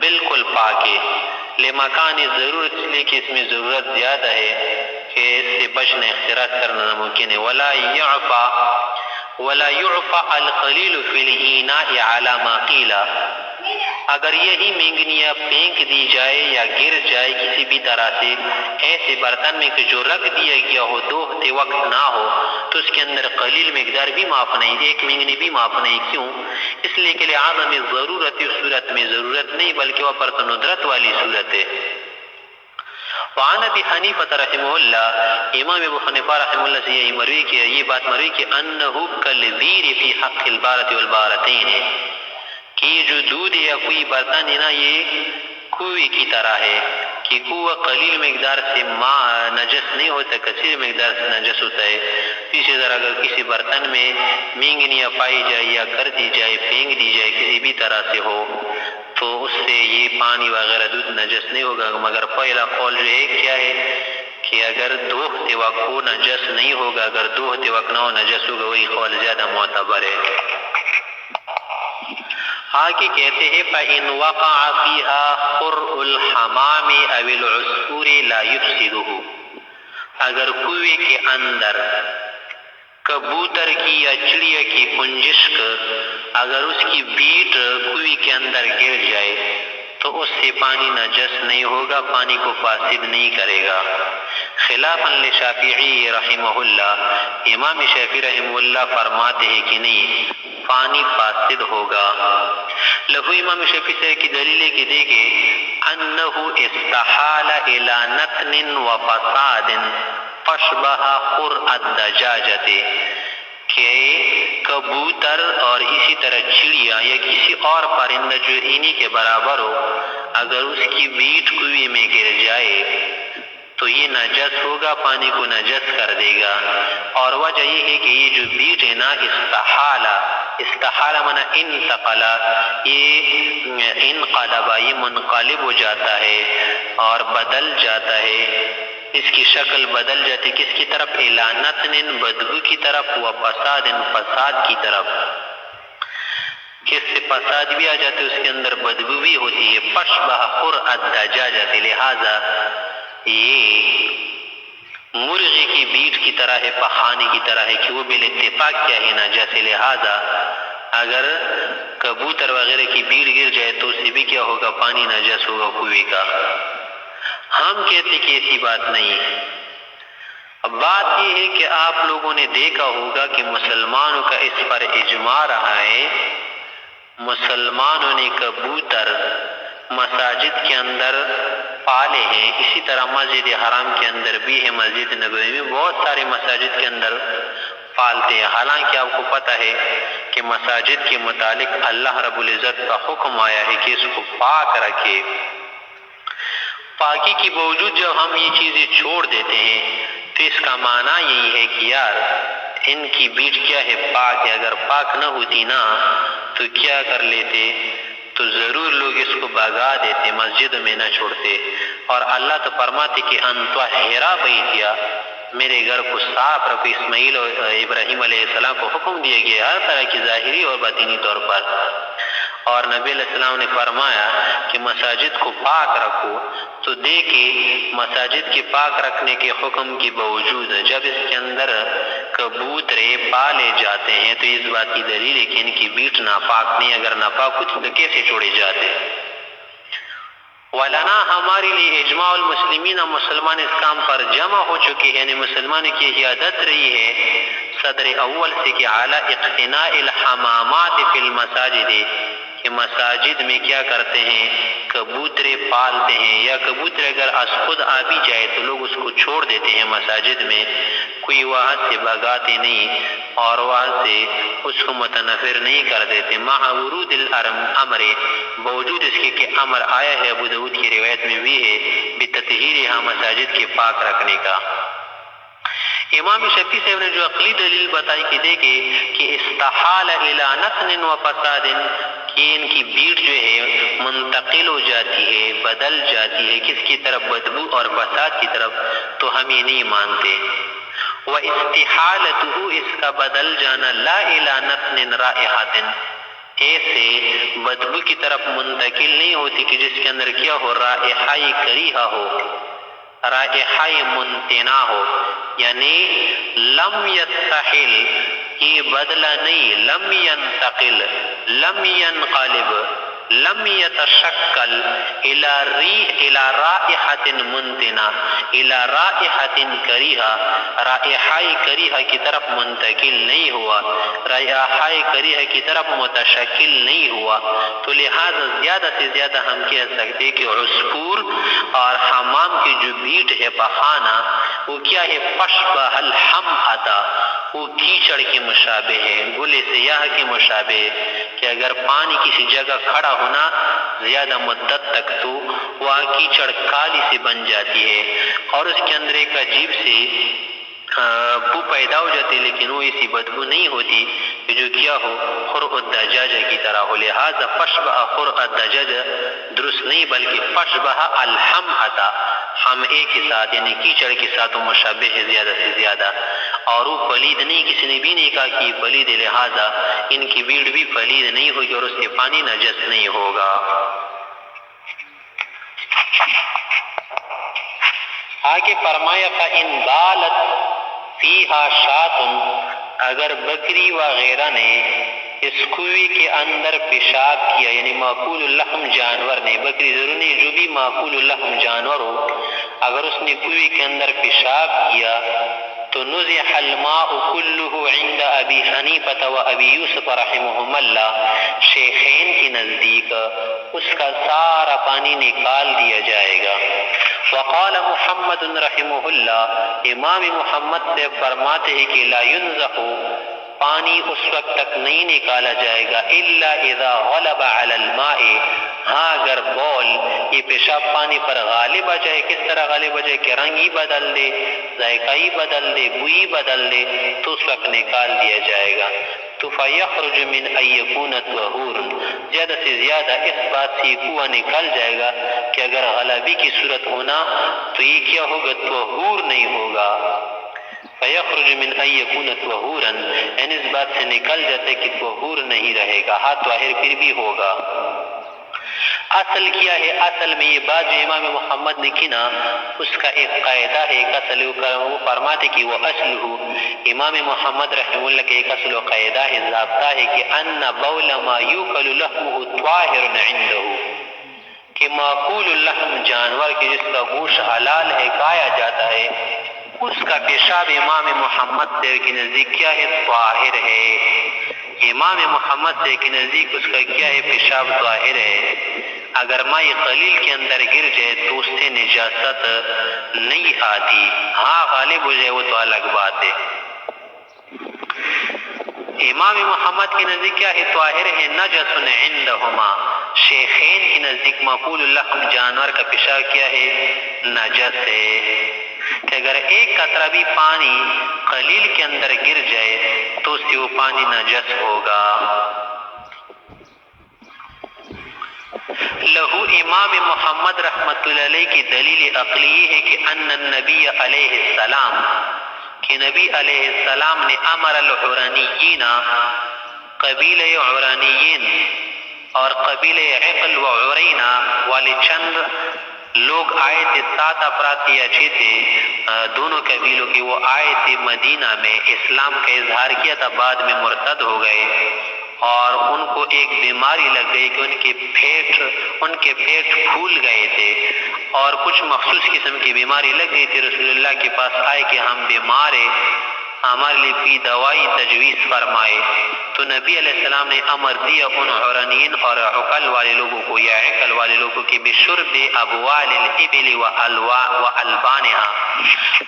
بالکل پاکے، لمکان ضرورت، اس لیے کہ اس میں ضرورت زیادہ ہے کہ اس سے بچنا اختراط کرنا ناممکن ہے۔ ولا يعفى القليل في الإناء على ما قيل، اگر یہی مینگنیاں پھینک دی جائے یا گر جائے کسی بھی طرح سے ایسے برتن میں کہ جو رکھ دیا گیا ہو دوہتے وقت نہ ہو، تو اس کے اندر قلیل مقدار بھی معاف نہیں، ایک مینگنی بھی معاف نہیں۔ کیوں؟ اس لیے کہ لعدم ضرورت، اس صورت میں ضرورت نہیں بلکہ وہ پر ندرت والی صورت ہے۔ وعن ابی حنیفہ رحمہ اللہ، امام ابو حنیفہ رحمہ اللہ سے یہ بات مروی کہ انہو کالذیر فی حق البارۃ والبارتین، کہ یہ جو دودھ یا کوئی برتن ہے نا یہ کوئی کی طرح ہے، کہ کوہ قلیل مقدار سے نجس نہیں ہوتا، کثیر مقدار سے نجس ہوتا ہے۔ اسی طرح اگر کسی برتن میں مینگنیاں پائی جائے یا کر دی جائے، پھینک دی جائے کسی بھی طرح سے ہو، تو اس سے یہ پانی وغیرہ دودھ نجس نہیں ہوگا، مگر پہلا قول جو ہے کیا ہے کہ اگر دوہتے وقت وہ نجس نہیں ہوگا، اگر دوہتے وقت نہ ہو نجس ہوگا، وہی قول زیادہ معتبر ہے۔ آگے کہتے ہیں فَإِنْ وَقَعَ فِيهَا قُرْءُ الْحَمَامِ أَوِ الْعُصْفُورِ لَا يُفْسِدُهُ، اگر کنویں کے اندر کبوتر کی یا چڑیا کی پنجشک، اگر اس کی بیٹ کنویں کے اندر گر جائے تو اس سے پانی نجس نہیں ہوگا، پانی کو فاسد نہیں کرے گا۔ خلافاً لشافعی رحمہ اللہ، امام شافعی رحمہ اللہ فرماتے ہیں کہ نہیں، پانی فاسد ہوگا۔ لہو امام شافعی سے کی دلیل ہے کہ دیکھے انہو استحال الى نتن و فساد فشبہ قرء الدجاجت، کہ کبوتر اور اسی طرح چڑیا یا کسی اور پرندہ جو انہی کے برابر ہو، اگر اس کی بیٹ کنویں میں گر جائے تو یہ نجس ہوگا، پانی کو نجس کر دے گا۔ اور وجہ یہ ہے کہ یہ جو بیٹ ہے نا استحالہ منا انتقلا، یہ انقلبہ، یہ منقلب ہو جاتا ہے اور بدل جاتا ہے، اس کی شکل بدل جاتی کس کی طرف، الانتن بدبو کی طرف، و فساد فساد کی طرف، کس سے فساد بھی آ جاتے اس کے اندر بدبو بھی ہوتی ہے۔ فشبہ قرء الدجاجۃ، لہذا یہ مرغی کی بیٹ کی طرح ہے، پخانے کی طرح ہے کہ وہ بالاتفاق کیا ہے نجس، لہذا اگر کبوتر وغیرہ کی بیٹ گر جائے تو اسے بھی کیا ہوگا، پانی نجس ہوگا کنویں کا۔ ہم کہتے کہ ایسی بات نہیں ہے۔ اب بات یہ ہے کہ آپ لوگوں نے دیکھا ہوگا کہ مسلمانوں کا اس پر اجماع رہا ہے، مسلمانوں نے کبوتر مساجد کے اندر پالے ہیں، اسی طرح مسجد حرام کے اندر بھی ہے، مسجد نبوی میں بہت سارے مساجد کے اندر پالتے ہیں۔ حالانکہ آپ کو پتہ ہے کہ مساجد کے متعلق اللہ رب العزت کا حکم آیا ہے کہ اس کو پاک رکھے۔ پاکی کے باوجود جب ہم یہ چیزیں چھوڑ دیتے ہیں تو اس کا معنی یہی ہے کہ یار ان کی بیٹ کیا ہے، پاک ہے۔ اگر پاک نہ ہوتی نا تو کیا کر لیتے، تو ضرور لوگ اس کو بھگا دیتے، مسجد میں نہ چھوڑتے۔ اور اللہ تو فرماتے کہ انطہرا بیتیا، میرے گھر کو صاف رکھو۔ اسماعیل اور ابراہیم علیہ السلام کو حکم دیا گیا ہر طرح کی ظاہری اور باطنی طور پر، اور نبی علیہ السلام نے فرمایا کہ مساجد کو پاک رکھو۔ تو دیکھیں مساجد کے پاک رکھنے کے حکم کے باوجود جب اس کے اندر کبوترے پالے جاتے ہیں تو اس بات کی دلیل ہے کہ ان کی بیٹ ناپاک نہیں۔ اگر ناپاک ہوتی تو کیسے چھوڑے جاتے؟ ولنا ہمارے لیے اجماع المسلمین، مسلمان اس کام پر جمع ہو چکے ہیں، یعنی مسلمان کی یہ عادت رہی ہے صدر اول سے کہ اعلی اقتناء الحمامات فی المساجد، کہ مساجد میں کیا کرتے ہیں، کبوترے پالتے ہیں، یا کبوتر اگر از خود آ بھی جائے تو لوگ اس کو چھوڑ دیتے ہیں مساجد میں، کوئی وہاں سے بھگاتے نہیں اور وہاں سے اس کو متنفر نہیں کر دیتے۔ مع ورود الامر، باوجود اس کے کہ امر آیا ہے ابو داؤد کی روایت میں بھی ہے بتطہیرها، مساجد کے پاک رکھنے کا۔ امام شفیع صاحب نے جو عقلی دلیل بتائی کہ دیکھے کہ استحال الى نتن و فساد، کہ ان کی بیٹ جو ہے منتقل ہو جاتی ہے، بدل جاتی ہے کس کی طرف، بدبو اور فساد کی طرف، تو ہم یہ نہیں مانتے۔ و استحالته، اس کا بدل جانا، لا الى نتن رائحۃ، ایسے بدبو کی طرف منتقل نہیں ہوتی کہ جس کے اندر کیا ہو، رائحہ کریہہ ہو، رائحہ منتنا ہو، یعنی لم یستحل، یہ بدلہ نہیں، لم ینتقل، لم ینقلب، لم يتشکل الى رائحة منتنہ، الى رائحة کریہہ، رائحہ کریہہ کی طرف منتقل نہیں ہوا، رائحہ کریہہ کی طرف متشکل نہیں ہوا، تو لہذا زیادہ سے زیادہ ہم کہہ سکتے کہ عصفور اور حمام کی جو بیٹ ہے پخانہ، وہ کیا ہے، فشبہ الحمحۃ، وہ کیچڑ کے مشابہ ہے، گل سیاہ کے مشابہ ہے، کہ اگر پانی کسی جگہ کھڑا ہونا زیادہ مدت تک تو وہاں کیچڑ کالی سے بن جاتی ہے اور اس کے اندر ایک عجیب سی بو پیدا ہو جاتی، لیکن وہ ایسی بدبو نہیں ہوتی کہ جو کیا ہو، خرق الدجاجہ کی طرح ہو۔ لہذا فشبہ خرق الدجاجہ درست نہیں، بلکہ فشبہ الحمحۃ، ہم ایک کے ساتھ یعنی کیچڑ کے ساتھ وہ مشابہ ہے زیادہ سے زیادہ، اور وہ پلید نہیں، کسی نے بھی نہیں کہا کہ یہ پلید ہے، لہذا ان کی بیڑ بھی پلید نہیں ہوگی اور اس سے پانی نجس نہیں ہوگا۔ آگے فرمایا فَإِن بَالَتْ فِيهَا شَاةٌ، اگر بکری وغیرہ نے اس کنویں کے اندر پیشاب کیا، یعنی ماکول اللحم جانور نے، بکری ضرور نہیں، جو بھی ماکول اللحم جانور ہو، اگر اس نے کنویں کے اندر پیشاب کیا تو نزح الماء كله عند ابی حنیفہ و ابی یوسف رحمہم اللہ، شیخین کے نزدیک اس کا سارا پانی نکال دیا جائے گا۔ وقال محمد رحمہ اللہ، امام محمد سے فرماتے ہیں کہ لا ينزح، پانی اس وقت تک نہیں نکالا جائے گا، الا اذا غلب علی الماء، ہاں اگر بول یہ پیشاب پانی پر غالب آ جائے، کس طرح غالب آ جائے کہ رنگ ہی بدل دے، ذائقہ ہی بدل دے، بوئی بدل دے، تو اس وقت نکال دیا جائے گا۔ تو فیخرج من ان یکون طہور، زیادہ سے زیادہ اس بات سے یہ کنواں نکل جائے گا کہ اگر غلبی کی صورت ہونا تو یہ کیا ہوگا، طہور نہیں ہوگا۔ فیخرج من ان یکون طہورا، یعنی اس بات سے نکل جاتا ہے کہ طہور نہیں رہے گا، ہاں طاہر پھر بھی ہوگا۔ اصل کیا ہے؟ اصل میں یہ بات جو امام محمد نے کی نا اس کا ایک قاعدہ ہے، ایک اصل وہ فرماتے کہ وہ اصل ہو، امام محمد رحمہ اللہ کے ایک اصل و قاعدہ ہے، ضابطہ ہے کہ ان بول ما یوکل لحمہ طاہر عنده، کہ معقول اللحم جانور کے جس کا گوشت حلال ہے کھایا جاتا ہے، اس کا پیشاب امام محمد سے کے نزدیک کیا ہے؟ طاہر ہے۔ امام محمد سے کے نزدیک اس کا کیا ہے؟ پیشاب طاہر ہے۔ اگر ماء قلیل کے اندر گر جائے تو اس سے نجاست نہیں آتی، ہاں غالب ہو جائے وہ تو الگ بات ہے۔ امام محمد کے نزدیک کیا ہے؟ طاہر ہے۔ نجس عندہما، شیخین کے نزدیک معقول اللحم جانور کا پیشاب کیا ہے؟ نجس ہے، کہ اگر ایک قطرہ بھی پانی قلیل کے اندر گر جائے تو اس سے وہ پانی نجس ہوگا۔ لہو امام محمد رحمت اللہ علیہ کی دلیل عقلی یہ ہے کہ ان النبی علیہ السلام، کہ نبی علیہ السلام نے امر العرانیین، قبیلہ عرانیین اور قبیلہ عقل و عرینا والے چند لوگ آئے تھے، 7 افراد یا 6 تھے دونوں قبیلوں کے، وہ آئے تھے مدینہ میں، اسلام کا اظہار کیا تھا، بعد میں مرتد ہو گئے اور ان کو ایک بیماری لگ گئی کہ ان کے پیٹ پھول گئے تھے اور کچھ مخصوص قسم کی بیماری لگ گئی تھی۔ رسول اللہ کے پاس آئے کہ ہم بیمار ہیں، ہمارے لیے کوئی دوائی تجویز فرمائے، تو نبی علیہ السلام نے امر دیا ان عرانیین اور عقل والے لوگوں کو یا عقل والے لوگوں کی بشرب ابوال الابل و البانہا،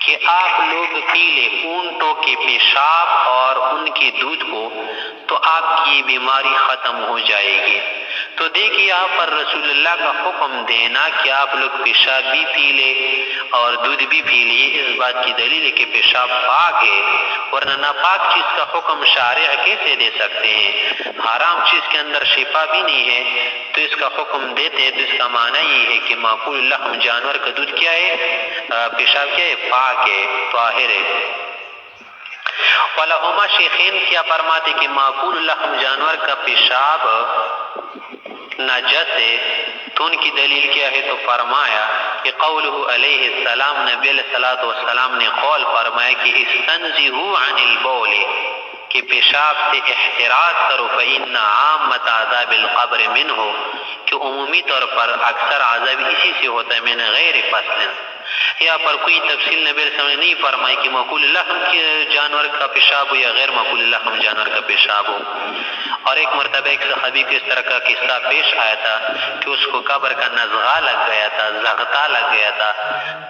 کہ آپ لوگ پی لیں اونٹوں کے پیشاب اور ان کے دودھ کو تو آپ کی بیماری ختم ہو جائے گی۔ تو دیکھیے یہاں پر رسول اللہ کا حکم دینا کہ آپ لوگ پیشاب بھی پی لے اور دودھ بھی پی لے، اس بات کی دلیل ہے کہ پیشاب پاک ہے، ورنہ ناپاک چیز کا حکم شارع کیسے دے سکتے ہیں؟ حرام چیز کے اندر شفا بھی نہیں ہے تو اس کا حکم دیتے ہیں، تو اس کا معنی یہ ہے کہ معقول اللحم جانور کا دودھ کیا ہے؟ پیشاب کیا ہے؟ پاک ہے، طاہر ہے۔ علماء شیخین کیا فرماتے کہ معقول اللحم جانور کا پیشاب نجس ہے، تو ان کی دلیل کیا ہے؟ تو فرمایا کہ قولہ علیہ السلام، نبی علیہ السلام نے قول فرمایا کہ استنزہوا عن البول، کہ پیشاب سے احتراز کرو، فإن عامۃ عذاب القبر منہ، کہ عمومی طور پر اکثر عذاب اسی سے ہوتا ہے، من غیر فصل۔ یہاں پر کوئی تفصیل نبی علیہ السلام نے نہیں فرمائی کہ معقول اللحم کے جانور کا پیشاب ہو یا غیر معقول اللحم جانور کا پیشاب ہو۔ اور ایک مرتبہ ایک صحابی کو اس طرح کا قصہ پیش آیا تھا کہ اس کو قبر کا نزغہ لگ گیا تھا، زغطہ لگ گیا تھا،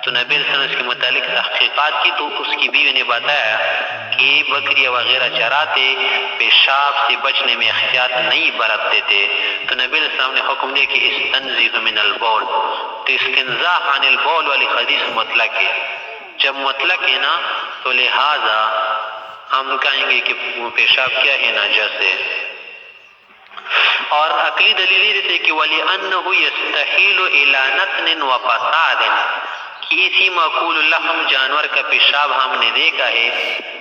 تو نبی علیہ السلام اس کے متعلق تحقیقات کی تو اس کی بیوی نے بتایا کہ بکریاں وغیرہ چراتے پیشاب سے بچنے میں احتیاط نہیں برتتے تھے، تو نبی علیہ السلام نے حکم دیا کہ استنزہ من البول، تو استنزاہ عن البول والی حدیث مطلق ہے، جب مطلق ہے نا تو لہذا ہم کہیں گے کہ وہ پیشاب کیا ہے؟ نجس ہے۔ اور عقلی دلیل یہ ہے کہ وَلِأَنَّهُ يَسْتَحِيلُ إِلَى نَتْنٍ وَفَسَادٍ، کہ اسی معقول اللحم جانور کا پیشاب ہم نے دیکھا ہے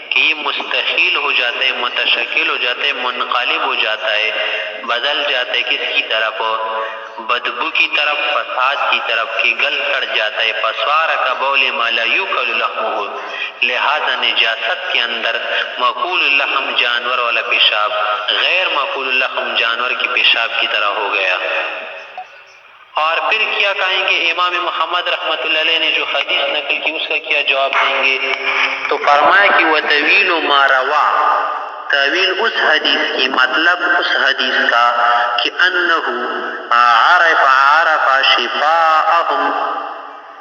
کہ یہ مستحیل ہو جاتا ہے، متشکل ہو جاتا ہے، منقلب ہو جاتا ہے، بدل جاتا ہے کس کی طرف؟ بدبو کی طرف، فساد کی طرف، کہ گل سڑ جاتا ہے۔ فَصَارَ كَبَوْلِ مَا لَا يُؤْكَلُ لَحْمُهُ، لہذا نجاست کے اندر معقول اللحم جانور والا پیشاب غیر معقول اللحم جانور کی پیشاب کی طرح ہو گیا۔ اور پھر کیا کہیں گے؟ امام محمد رحمت اللہ علیہ نے جو حدیث نقل کی اس کا کیا جواب دیں گے؟ تو فرمایا کہ وَتَوِيلُ مَا رَوَى، تعویل اس حدیث کی، مطلب اس حدیث کا کہ انہو عرف شفاءہم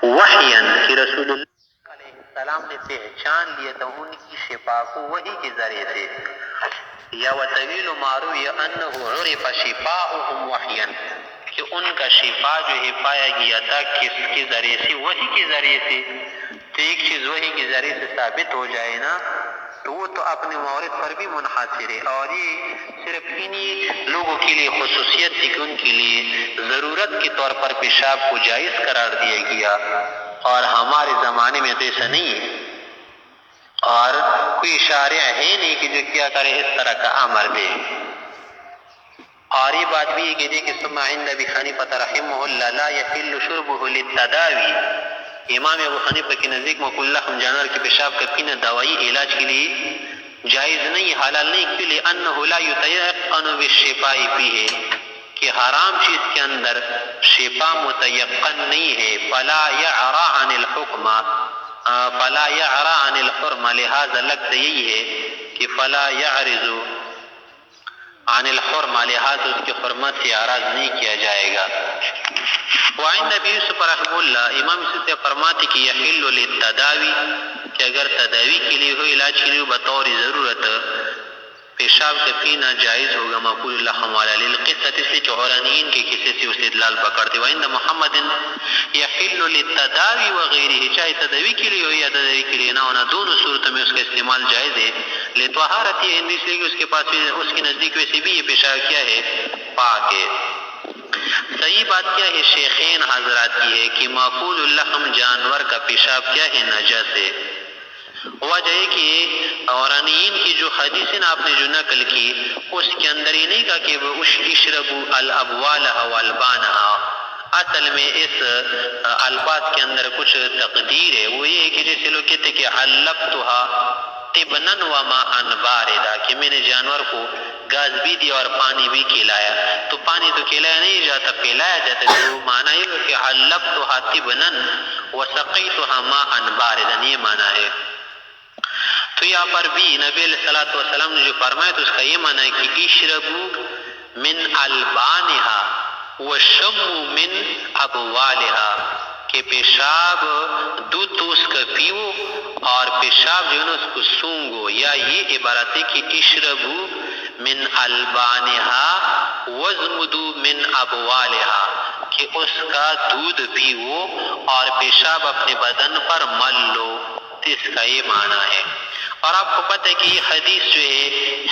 وحیاً، کہ رسول اللہ علیہ السلام نے پہچان لیا تھا ان کی شفا کو وحی کے ذریعے سے، یا وطویل معروی انہو عرف شفاءہم وحیاً، کہ ان کا شفا جو ہے پایا گیا تھا کس کے ذریعے سے؟ وحی کے ذریعے سے۔ تو ایک چیز وحی کے ذریعے سے ثابت ہو جائے نا تو وہ تو اپنے مورد پر بھی منحصر ہے، اور یہ صرف انہی لوگوں کے لیے خصوصیت تھی کہ ان کے لیے ضرورت کے طور پر پیشاب کو جائز قرار دیا گیا، اور ہمارے زمانے میں تو ایسا نہیں ہے، اور کوئی شارع ہے نہیں کہ جو کیا کرے اس طرح کا امر دے۔ اور یہ بات بھی ہے کہ دیکھیں ثم عند ابی حنیفہ رحمہ اللہ لا یحل شربه للتداوی، امام ابو حنیفہ کے نزدیک مقول لحم جانور کے پیشاب کا پینا دوائی علاج کے لیے جائز نہیں، حلال نہیں، کیوں؟ لأنه لا يتيقن بالشفاء فيه، کہ حرام چیز کے اندر شفا متیقن نہیں ہے، فلا يعرى عن الحکم، فلا يعرى عن الحرم، لہذا لگتا یہی ہے کہ فلا يعرض عن الحرم، لہذا اس کی حرمت سے اعراض نہیں کیا جائے گا۔ وعند ابی یوسف رحمہ اللہ، امام یوسف فرماتے کہ یحل للتداوی، کہ اگر تداوی کے لیے ہو، علاج کے لیے ہو، بطور ضرورت پیشاب کا پینا جائز ہوگا مقول اللحم والا، للقصۃ، اس لیے کہ عورانین کے قصے سے استدلال پکڑتے۔ وعند محمد یحل للتداوی وغیرہ، چاہے تداوی کے لیے ہو یا تداوی کے لیے نہ ہونا، دونوں صورتوں میں اس کا استعمال جائز ہے۔ لطہارت، یہ اس لیے کہ اس کے پاس اس کے نزدیک ویسے بھی یہ پیشاب کیا ہے؟ پاک ہے۔ صحیح بات کیا ہے؟ شیخین حضرات کی ہے کہ مأکول اللحم جانور کا پیشاب کیا ہے؟ نجس ہے۔ وجہ ہے کہ اورانین کی جو حدیثیں آپ نے جو نقل کی، اس کے اندر یہ نہیں کہا کہ اشربوا الابوالها والبانها، اصل میں اس الفاظ کے اندر کچھ تقدیر ہے، وہ یہ ہے کہ جیسے لوگ کہتے کہ علبتها طبنا وماء باردا، کہ میں نے جانور کو گاز بھی دیا اور پانی بھی کھلایا، تو پانی تو کھلایا نہیں جاتا، پلایا جاتا، تو معنی یہ ہے کہ علبتها طبنا وسقيتها ماء باردا، یہ معنی ہے۔ تو یہاں پر بھی نبی علیہ الصلوۃ والسلام نے جو فرمایا تو اس کا یہ معنی ہے کہ اشربوا من البانها وشموا من ابوالها، کہ پیشاب دودھ تو اس کا پیو اور پیشاب جو ہے نا اس کو سونگو، یا یہ عبارت ہے کہ اشربوا من البانها وزمدوا من ابوالها، کہ اس کا دودھ پیو اور پیشاب اپنے بدن پر مل لو، اس کا یہ معنی ہے۔ اور آپ کو پتہ ہے کہ یہ حدیث جو ہے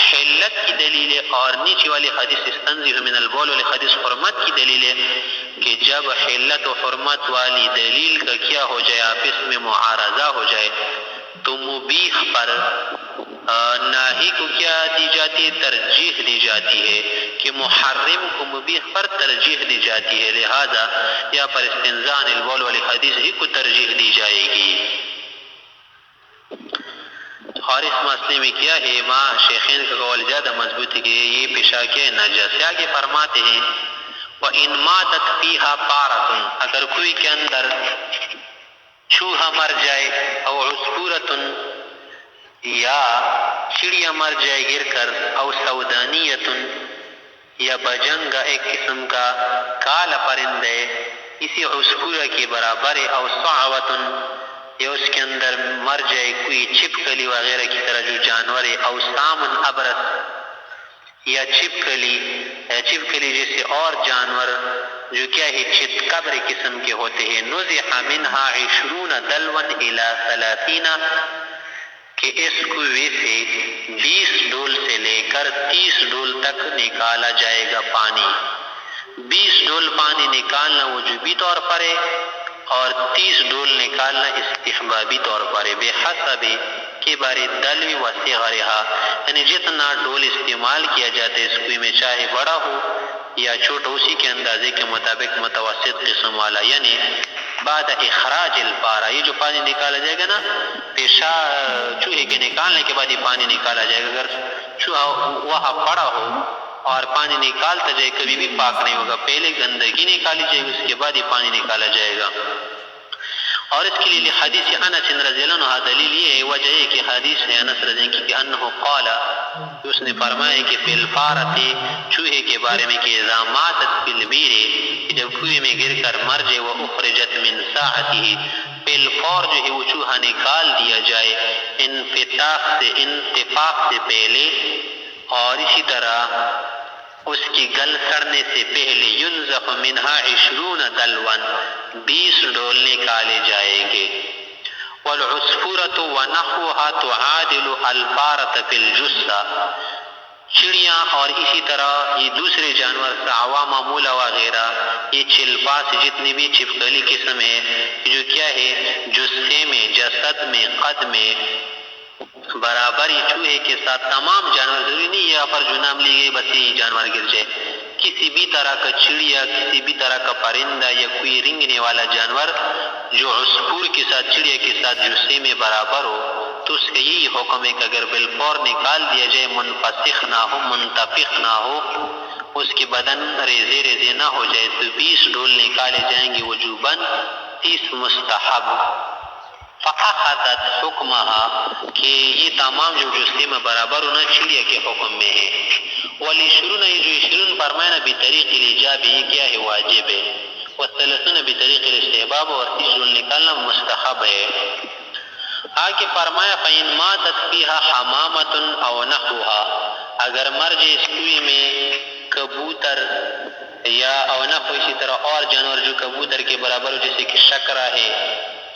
حلت کی دلیل ہے، اور نیچے والی حدیث استنزف من البول والی حدیث حرمت کی دلیل ہے، کہ جب حلت و حرمت والی دلیل کا کیا ہو جائے، آپس میں معارضہ ہو جائے، تو مبیح پر ناہی کو کیا دی جاتی ہے؟ ترجیح دی جاتی ہے، کہ محرم کو مبیح پر ترجیح دی جاتی ہے، لہذا یا پر استنزاء البول والی حدیث ہی کو ترجیح دی جائے گی۔ اور اس مسئلے میں کیا ہے؟ ماں شیخین کا قول زیادہ مضبوط ہے کہ یہ پیشاب کیا ہے؟ نجس ہے۔ آگے فرماتے ہیں وَإِن مَاتَتْ فِيهَا طَارَةٌ، اگر کوئی کے اندر چوہا مر جائے، او عصفورۃ، یا چڑیا مر جائے گر کر، او سودانیۃ، یا بجنگا ایک قسم کا کالا پرندے اسی عصفورہ کے برابر ہے، او صعوۃ، یا اس کے اندر مر جائے کوئی چھپکلی وغیرہ کی طرح جو جانور ہے، او سامن ابرس، یا چھپکلی جیسے اور جانور جو کیا ہے چتکبر قسم کے ہوتے ہیں، نزح منها 20 دلوا الى 30، کہ اس کنویں سے 20 ڈول سے لے کر 30 ڈول تک نکالا جائے گا پانی۔ 20 ڈول پانی نکالنا وجوبی طور پر ہے، اور 30 ڈول نکالنا استحبابی طور پر ہے، بحسب کبر الدلو وصغرها، یعنی جتنا ڈول استعمال کیا جاتا ہے اس کنویں میں، چاہے بڑا ہو یا چھوٹا، اسی کے اندازے کے مطابق متوسط قسم والا، یعنی بعد اخراج الپارا، یہ جو پانی نکالا جائے گا نا پیشاب چوہے کے نکالنے کے بعد یہ پانی نکالا جائے گا، اگر چوہا وہاں پڑا ہو اور پانی نکالتا جائے کبھی بھی پاک نہیں ہوگا، پہلے گندگی نکالی جائے گی، اس کے بعد یہ پانی نکالا جائے گا۔ اور اس کے لیے حدیث انس رضی اللہ عنہ دلیل یہ ہے، وجہ ہے کہ حدیث ہے انس رضی اللہ عنہ کہ انہو قال، اس نے فرمایا کہ فی الفارۃ، چوہے کے بارے میں، کہ اذا ماتت فی البیر، جب کنویں میں گر کر مر جائے، وہ اخرجت من ساعته، بالفور جو ہے وہ چوہا نکال دیا جائے، انتفاق سے پہلے، اور اسی طرح اس کی گل سڑنے سے پہلے، ينزف منها 20 دلوا، 20 ڈول نکالے جائیں گے۔ والعصفورة ونحوها تعادل الفارة في الجثة، چڑیاں اور اسی طرح یہ دوسرے جانور سعوا معمولہ وغیرہ، یہ چلپاس جتنی بھی چھپکلی قسم ہے جو کیا ہے جثے میں، جسد میں، قد میں برابر، یہ چوہے کے ساتھ تمام جانور، ضروری نہیں یہاں پر جو نام لی گئی بس یہ جانور گر جائے، کسی بھی طرح کا چڑیا، کسی بھی طرح کا پرندہ یا کوئی رینگنے والا جانور جو عصفور کے ساتھ، چڑیا کے ساتھ جسے میں برابر ہو، تو اس کا یہی حکم ہے کہ اگر بالفور نکال دیا جائے، منفسخ نہ ہو، منتفخ نہ ہو، اس کے بدن ریزے ریزے نہ ہو جائے، تو 20 ڈول نکالے جائیں گے وجوباً، 30 مستحب۔ فَأَخَذَتْ حُكْمَهَا، کہ یہ تمام جو جسے میں برابر ہونا چڑیا کے حکم میں ہے۔ وَالْعِشْرُونَ، یہ جو 20 فرمائے نا بطریق الایجاب، یہ کیا ہے؟ واجب ہے۔ وَالثَّلَاثُونَ بطریق الاستحباب، اور 30 ڈول نکالنا مستحب ہے۔ آگے فرمایا فَإِن مَاتَتْ فِيهَا حَمَامَةٌ أَوْ نَحْوُهَا، اگر مر جائے اس کنویں میں کبوتر یا او نحو، اسی طرح اور جانور جو کبوتر کے برابر ہو، جیسے کہ شکرہ ہے،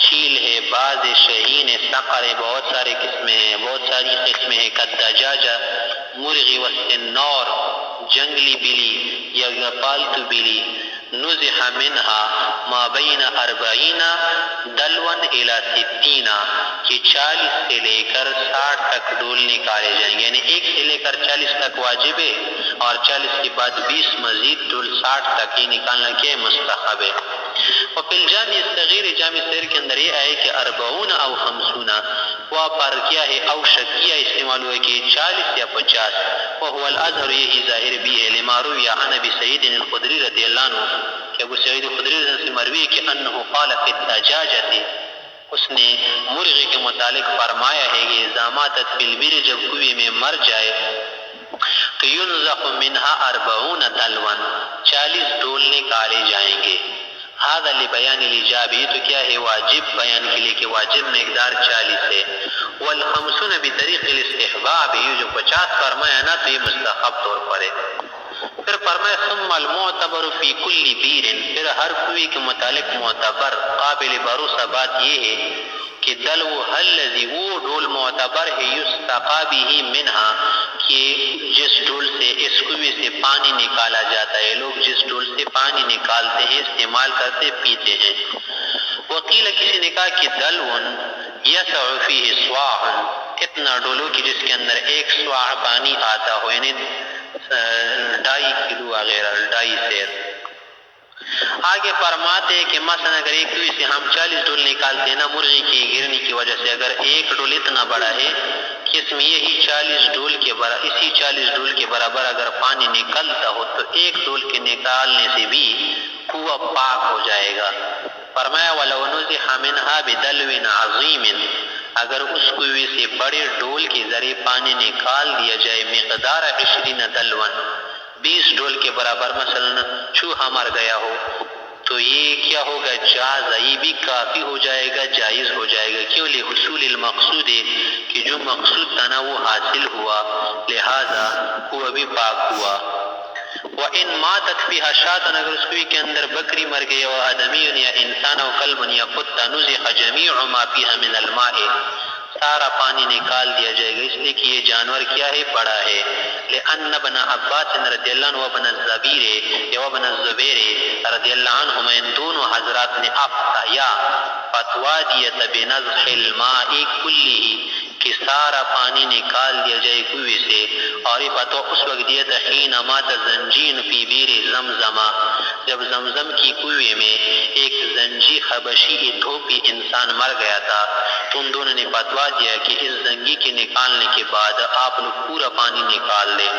چیل ہے، باز ہے، شہین ہے، صقر ہے، بہت سارے قسمیں ہیں، بہت ساری قسمیں ہیں، کدجاجہ، مرغی، والسنور، جنگلی بلی یا پالتو بلی، نزح منها ما بین 40 دلوا الى 60، کہ 40 سے لے کر 60 تک ڈول نکالے جائیں گے، یعنی 1 سے لے کر 40 تک واجب ہے، اور 40 کے بعد 20 مزید ڈول 60 تک ہی نکالنا کیا مستحب ہے۔ اور فی الجامع الصغیر، جامع صغیر کے اندر یہ ہے کہ 40 او 50، وہ پر کیا ہے؟ او شکیہ استعمال ہوا کہ 40 یا 50، وهو الاظہر، یہی ظاہر بھی ہے، لما روی عن ابی سعید الخدری رضی اللہ عنہ، کہ ابو سعید الخدری رضی اللہ عنہ سے مروی ہے کہ انہ قال فی الدجاجۃ، اس نے مرغی کے متعلق فرمایا ہے کہ اذا ماتت فی البر، جب کنویں میں مر جائے، تو ينزح منها 40 دلوا، 40 ڈول نکالے جائیں گے۔ هذا لبیان الاجاب، تو کیا ہے؟ واجب بیان کے لیے کہ واجب مقدار 40 ہے۔ والخمسون بطریق الاستحباب، یہ جو 50 فرمایا نا تو یہ مستحب طور پر ہے۔ پھر فرمایا ثم المعتبر فی کل بیر، پھر ہر کنویں کے متعلق معتبر قابل بھروسہ بات یہ ہے کہ دلو الذی، وہ ڈول معتبر ہے، یستقی بہ منہا، کہ جس ڈول سے، اس کنویں سے پانی نکالا جاتا ہے، لوگ جس ڈول سے پانی نکالتے ہیں، استعمال کرتے، پیتے ہیں۔ وقیل، کسی نے کہا کہ دلون یسع فیہ صواع، اتنا ڈولو کہ جس کے اندر 1 صواع پانی آتا ہو، یعنی 2.5 کلو وغیرہ، 2.5 سیر۔ آگے فرماتے ہیں کہ مثلا اگر ایک کنویں سے ہم 40 ڈول نکالتے ہیں نا، مرغی کی گرنے کی وجہ سے، اگر ایک ڈول اتنا بڑا ہے کہ اس میں یہی 40 ڈول کے برابر، اسی 40 ڈول کے برابر اگر پانی نکلتا ہو، تو ایک ڈول کے نکالنے سے بھی کنواں پاک ہو جائے گا۔ فرمایا وَلَوْ نُزِحَ مِنْهَا بِدَلْوٍ عَظِيمٍ، اگر اس کنویں سے بڑے ڈول کے ذریعے پانی نکال دیا جائے، مقدار 20 دلوا، 20 ڈول کے برابر، مثلا چوہا مر گیا ہو، تو یہ کیا ہوگا؟ جاز، یہ بھی کافی ہو جائے گا، جائز ہو جائے گا۔ کیوں؟ لحصول المقصود، کہ جو مقصود تھا نا وہ حاصل ہوا، لہذا وہ بھی پاک ہوا۔ وَإِن مَاتَتْ فِيهَا شَاةٌ، اگر اس کنویں کے اندر بکری مر گئی، اور آدمی یا انسان او کلب یا کتا، نزح جمیع ما فیہا من الماء، سارا پانی نکال دیا جائے گا، اس لیے کہ یہ جانور کیا ہے؟ بڑا ہے۔ لأن ابن عباس رضی اللہ عنہ وابن الزبیر وابن الزبیر رضی اللہ عنہما، ان دونوں حضرات نے افتیا، فتوا دیا بنزح الماء کلہ، کہ سارا پانی نکال دیا جائے کنویں سے، اور یہ فتوا اس وقت دیا تھا حین مات زنجین فی بیر زمزم، جب زمزم کی کنویں میں ایک زنجی حبشی ایتھوپی انسان مر گیا تھا، تو ان دونوں نے فتوا دیا کہ اس زنجی کے نکالنے کے بعد آپ لوگ پورا پانی نکال لیں۔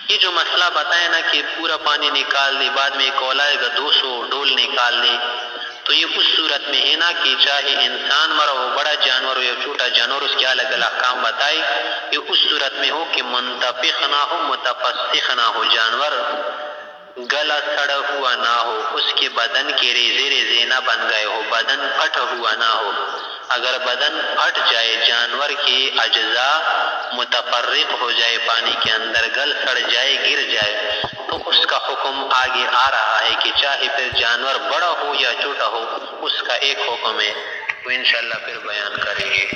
یہ جو مسئلہ بتایا نا کہ پورا پانی نکال دے، بعد میں ایک قول آئے گا 200 ڈول نکال دے، تو یہ اس صورت میں ہے نا کہ چاہے انسان مرا ہو، بڑا جانور ہو یا چھوٹا جانور، اس کے الگ الگ احکام بتائے، یہ اس صورت میں ہو کہ منتفخ نہ ہو، متفسخ نہ ہو، جانور گلا سڑا ہوا نہ ہو، اس کے بدن کے ریزے ریزے نہ بن گئے ہو، بدن پھٹا ہوا نہ ہو۔ اگر بدن پھٹ جائے، جانور کے اجزاء متفرق ہو جائے، پانی کے اندر گل سڑ جائے، گر جائے، تو اس کا حکم آگے آ رہا ہے کہ چاہے پھر جانور بڑا ہو یا چھوٹا ہو، اس کا ایک حکم ہے، وہ انشاءاللہ پھر بیان کریں گے۔